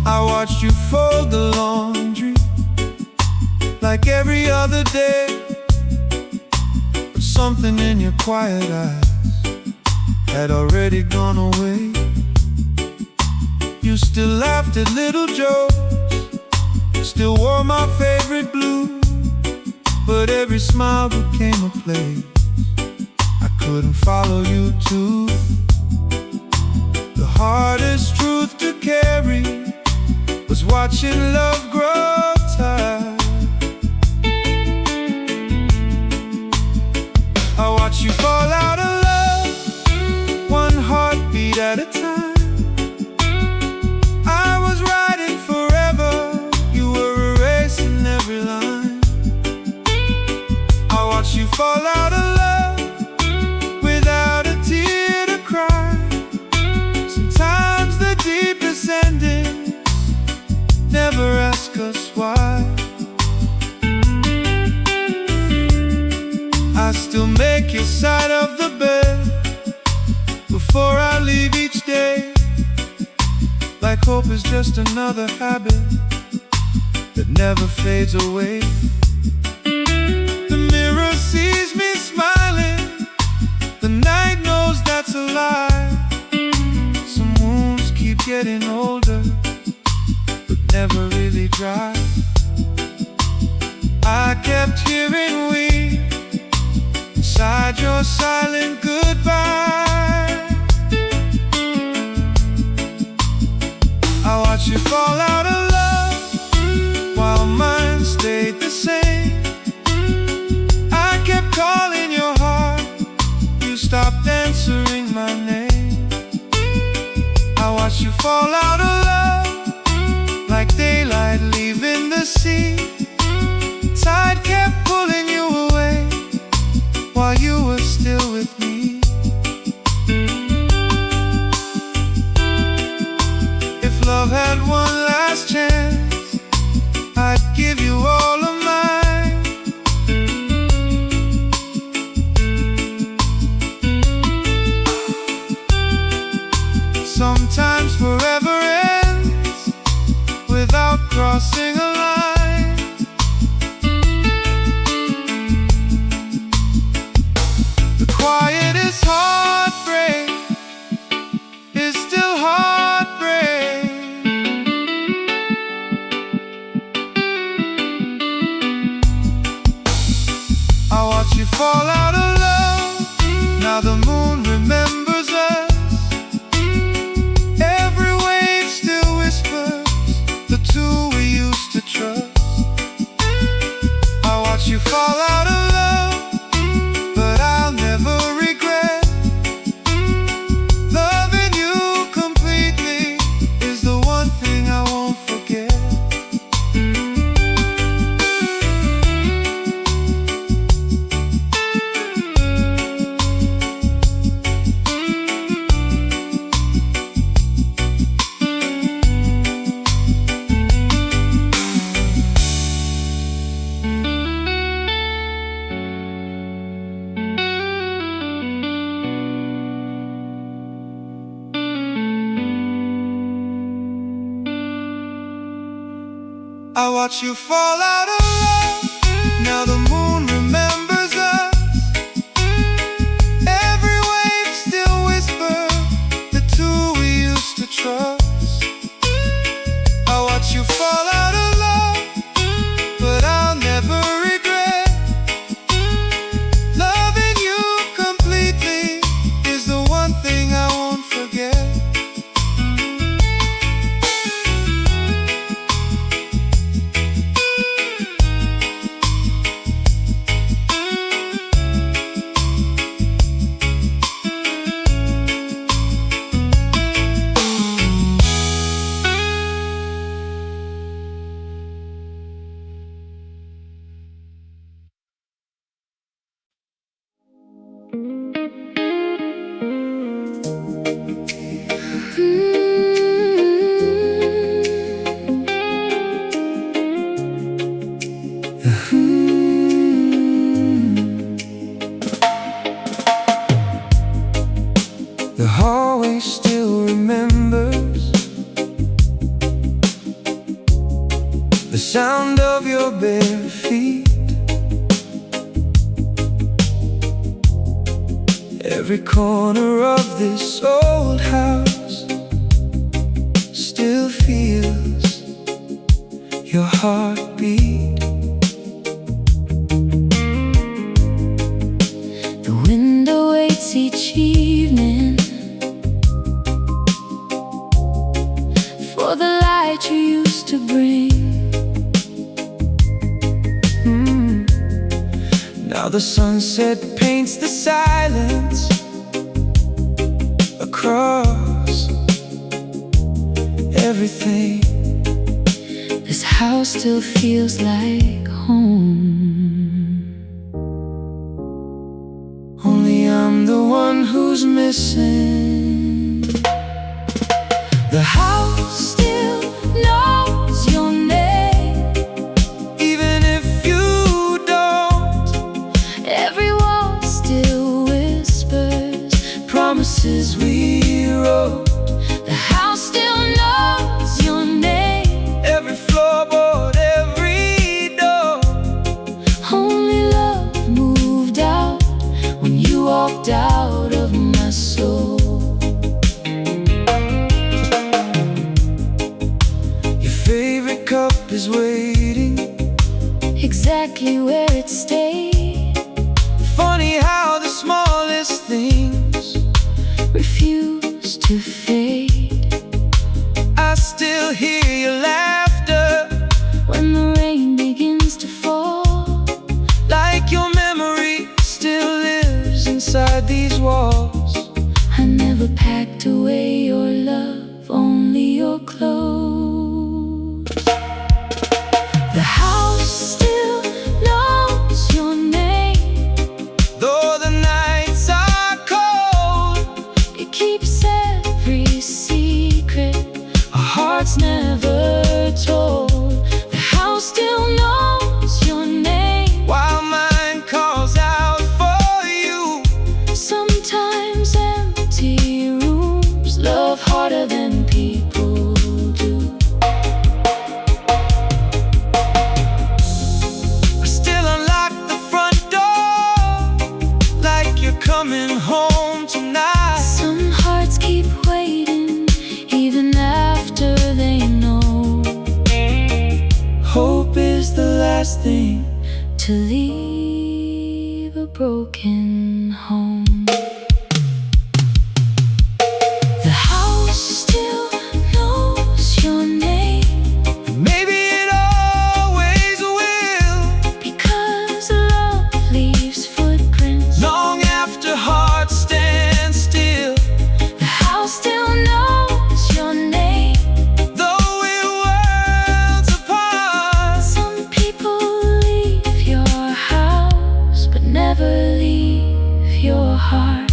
I watched you fold the laundry like every other day, but something in your quiet eyes had already gone away. You still laughed at little jokes, still wore my favorite blue, but every smile became a place I couldn't follow you to. The hardest truth to carry was watching love grow tired. I watched you fall out of love, one heartbeat at a time. I was writing forever, you were erasing every line. I watched you fall out of love without a tear to cry. Sometimes the deepest ending never ask us why. I still make your side of the bed before I leave each day, like hope is just another habit that never fades away. The mirror sees me smiling, the night knows that's a lie. Some wounds keep getting older, never really dry. I kept hearing we inside your silent goodbye. I watched you fall out of love while mine stayed the same. I kept calling your heart, you stopped answering my name. I watched you fall out of love like daylight leaving the sea. Tide kept pulling you away while you were still with me. If love had one last chance, I'd give you all of mine. this heartbreak is still heartbreak. I watch you fall out of love. Now the moon remembers us. Every wave still whispers the two we used to trust. I watch you fall out of love, but I'll never regret. Loving you completely is the one thing I won't forget. I watch you fall out of love. Now the moon remembers us. Every wave still whispers the two we used to trust. I watch you fall out of love, but I'll never regret. Loving you completely is the one thing I won't forget. The hallway still remembers the sound of your bare feet. Every corner of this old house still feels your heartbeat. The window waits each evening for the light you used to bring. Now the sunset paints the silence across everything. This house still feels like home. Only I'm the one who's missing. The house still knows your name, even if you don't. every wall still whispers Promises we wrote. the house still knows your name. Every floorboard, every door. Only love moved out when you walked out of my soul. Your favorite cup is waiting Exactly where it stayed. Funny how the smallest things Refuse to fade. I still hear your laughter When the rain begins to fall, like your memory still lives inside these walls. I never packed away your love, only your clothes. The house still knows your name, Though the nights are cold, it keeps every secret our hearts never told. The house still knows your name, while mine calls out for you. sometimes empty rooms love harder than people do. to leave a broken home. The house still knows your name. Maybe it always will, Because love leaves footprints long after hearts stand still. The house still knows your name. Though we're worlds apart, Some people leave your house but never leave your heart.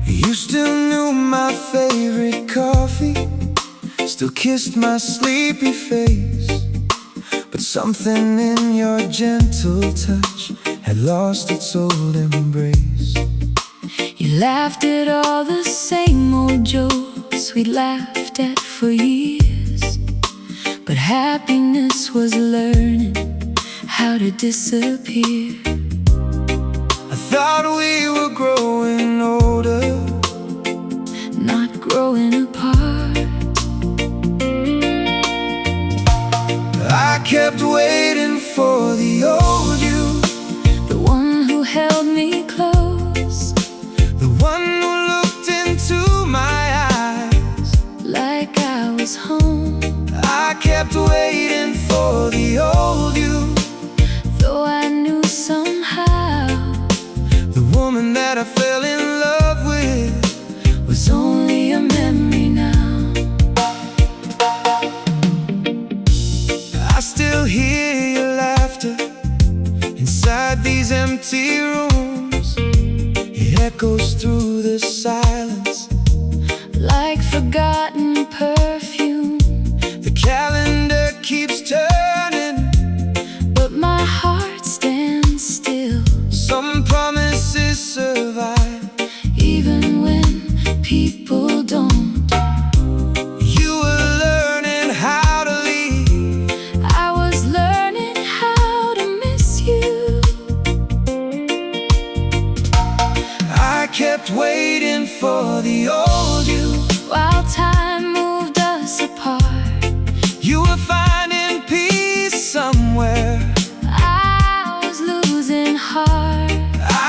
you still knew my favorite coffee, still kissed my sleepy face. But something in your gentle touch had lost its old embrace. You laughed at all the same old jokes we'd laughed at for years. But happiness was learning how to disappear. I thought we were growing older, Not growing apart. I kept waiting for the old you, The one who held me close, the one who looked into my eyes. like I was home. I kept waiting for the old you, Though I knew somehow the woman that I fell in love with was only a memory now. I still hear your laughter inside these empty rooms. It echoes through the silence Like forgotten perfume. The calendar keeps turning, But my heart stands still, some promises survive. even when people don't. You were learning how to leave, I was learning how to miss you. I kept waiting for the old you. While time moved us apart, You were finding peace somewhere, I was losing heart.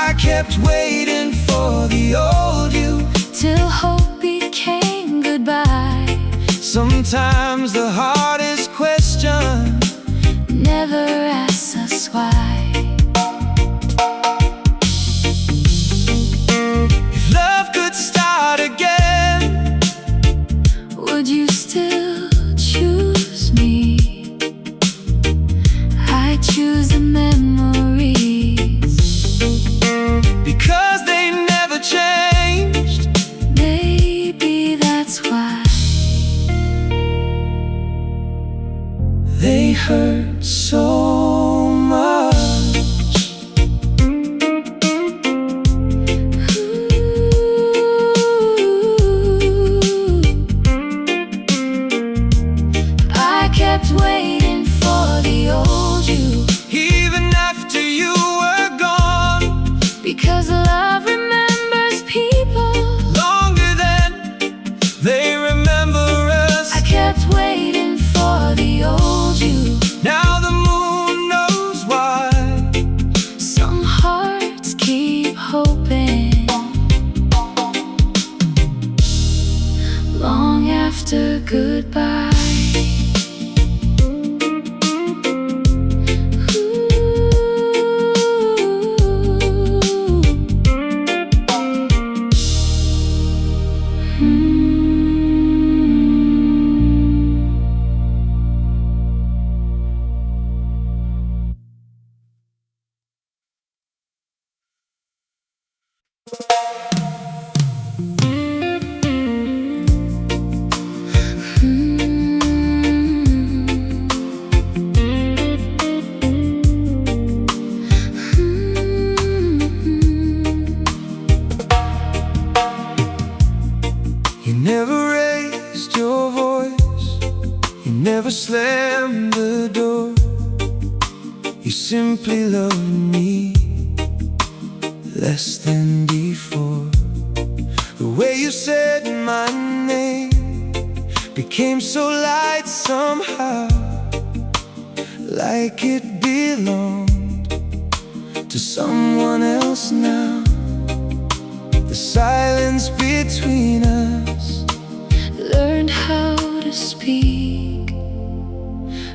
I kept waiting for the old you. Till hope became goodbye. Sometimes the hardest question Never asks us why. if love could start again, Would you still choose me? I choose the memories. because they never changed. Maybe that's why They hurt so much. I kept waiting for the old you, Even after you were gone, because love remembers people longer than they remember us. I kept waiting for the old you. Now the moon knows why. Some hearts keep hoping long after goodbye. Ooh. simply loved me less than before. The way you said my name became so light somehow, like it belonged to someone else now. The silence between us learned how to speak.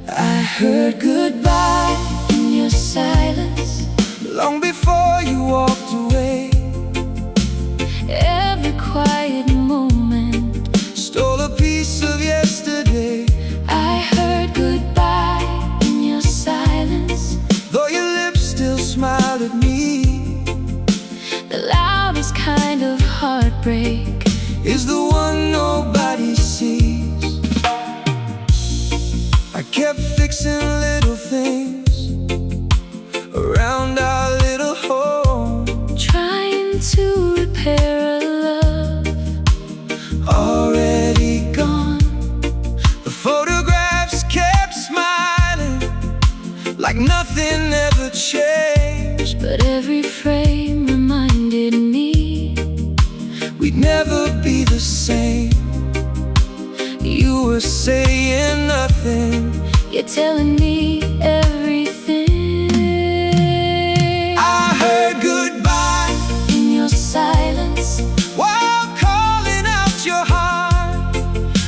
I heard goodbye in your silence long before you walked away. Every quiet moment stole a piece of yesterday. I heard goodbye in your silence, though your lips still smiled at me. the loudest kind of heartbreak is the one nobody sees. I kept fixing little things around our little home, trying to repair a love already gone. The photographs kept smiling like nothing ever changed, but every frame reminded me we'd never be the same. You were saying nothing, you're telling me everything. I heard goodbye In your silence, while calling out your heart.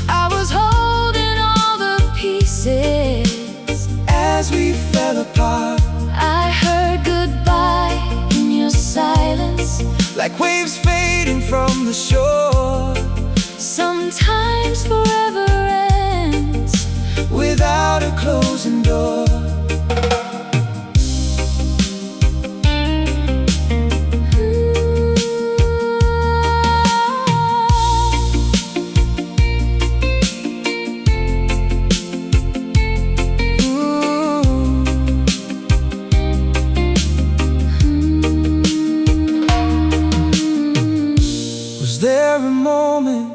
I was holding all the pieces As we fell apart, I heard goodbye in your silence, like waves fading from the shore. sometimes forever ends Without a closing door. Was there a moment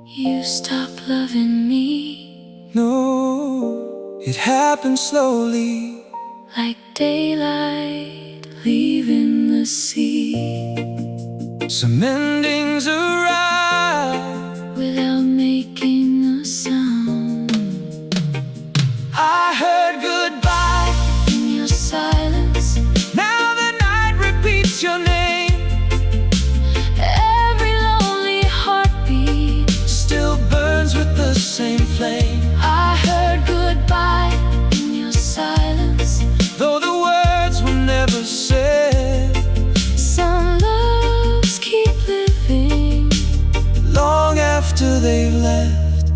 you stopped loving me, no, it happened slowly, like daylight leaving the sea, some endings arrive without making a sound. I heard goodbye In your silence, now the night repeats your name. every lonely heartbeat Still burns with the same flame. I heard goodbye in your silence, Though the words were never said, some loves keep living long after they've left.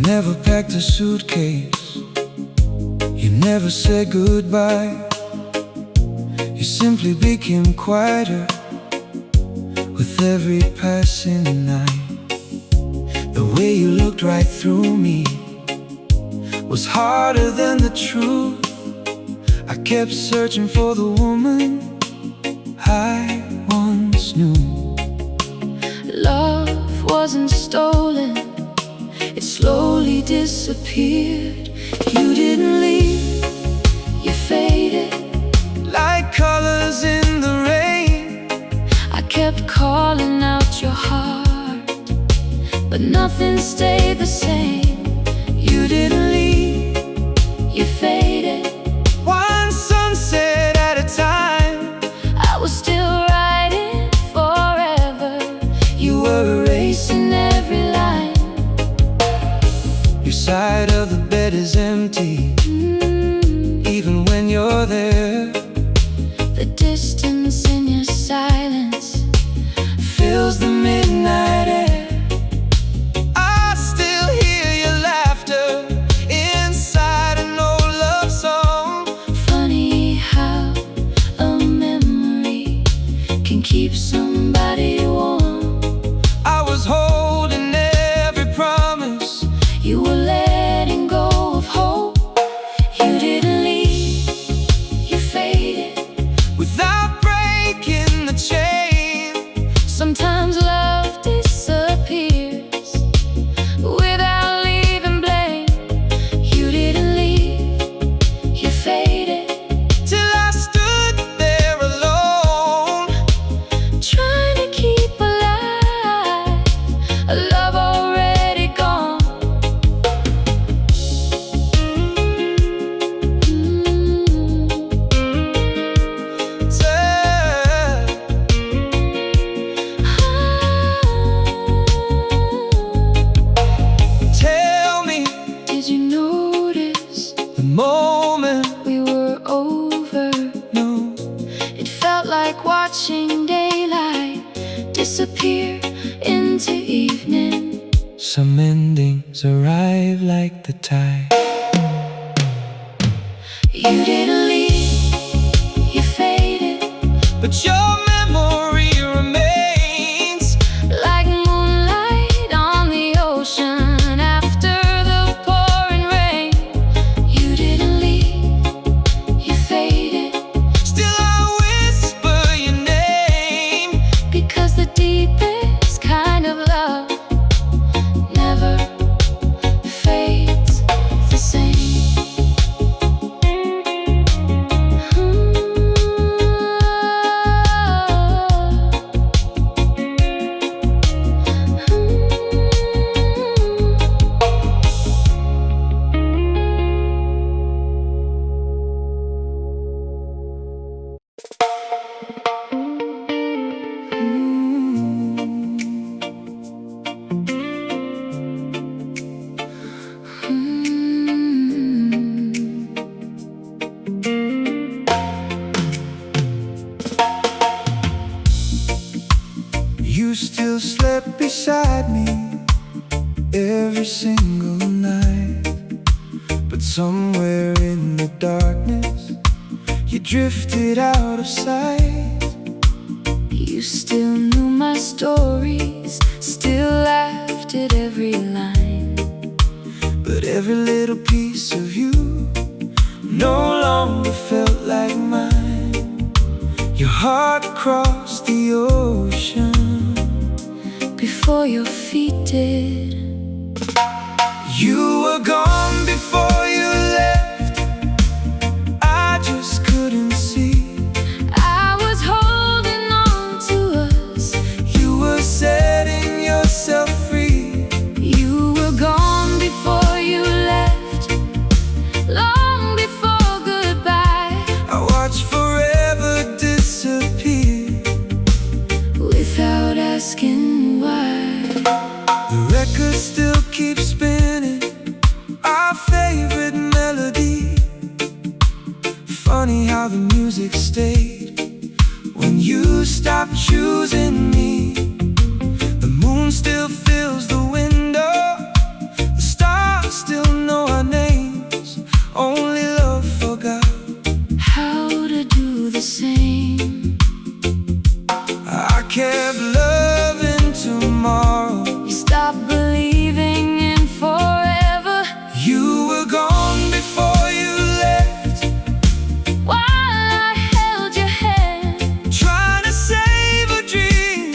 Never packed a suitcase, you never said goodbye. You simply became quieter with every passing night. The way you looked right through me was harder than the truth. I kept searching for the woman I once knew. Love wasn't stolen, it slowly disappeared. You didn't leave, you faded like colors in the rain. I kept calling out your heart, but nothing stayed the same. You didn't leave, You faded, one sunset at a time. I was still writing forever. You were erasing every line. Your side of the bed is empty, even when you're there. The distance in your silence keep somebody warm. I was holding every promise. You were letting go of hope. You didn't leave, you faded Without breaking the chain. Sometimes love disappears without leaving blame. You didn't leave, you faded Till I stood there alone, trying to keep alive a love already gone. Tell me, Did you notice the moment. we were over? No, It felt like watching daylight disappear into evening. some endings arrive like the tide. You didn't leave, you faded But your memory remains. like moonlight on the ocean after the pouring rain. You didn't leave, you faded Still I whisper your name. because the deepest kind of love never fades the same. You still slept beside me every single night. But somewhere in the darkness, you drifted out of sight. You still knew my stories, still laughed at every line. But every little piece of you no longer felt like mine. Your heart crossed the ocean Before your feet did. You were gone before you left. I just couldn't see. I was holding on to us. You were setting yourself free. You were gone before you left, long before goodbye. I watched forever disappear Without asking why. The record still keeps spinning, our favorite melody. Funny how the music stayed when you stopped choosing me. The moon still fills the window, the stars still know our names. Only love forgot How to do the same. I kept loving tomorrow. You stopped believing in forever You were gone before you left, while I held your hand. trying to save a dream.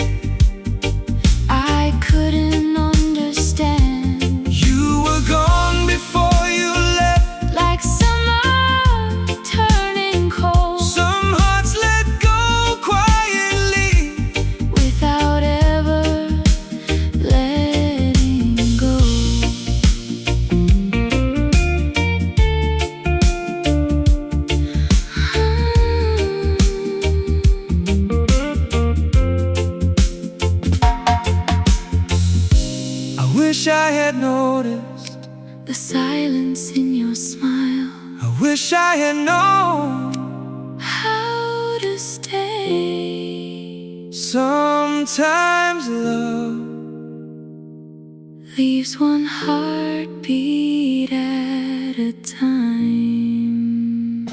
I couldn't understand. You were gone before you left. Like summer turning cold Some hearts let go quietly. without ever letting go. I wish I had noticed. The silence in your smile. I wish I had known. How to stay. Sometimes love leaves one heartbeat at a time.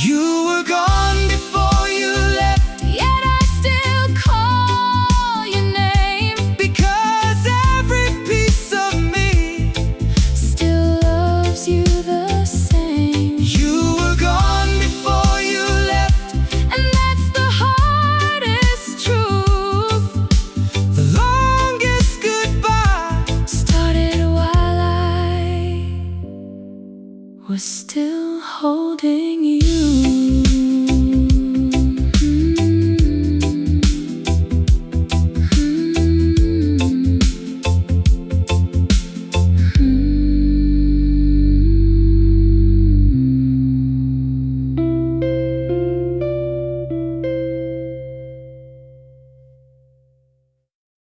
You were gone before you left, Yet I still was still holding you.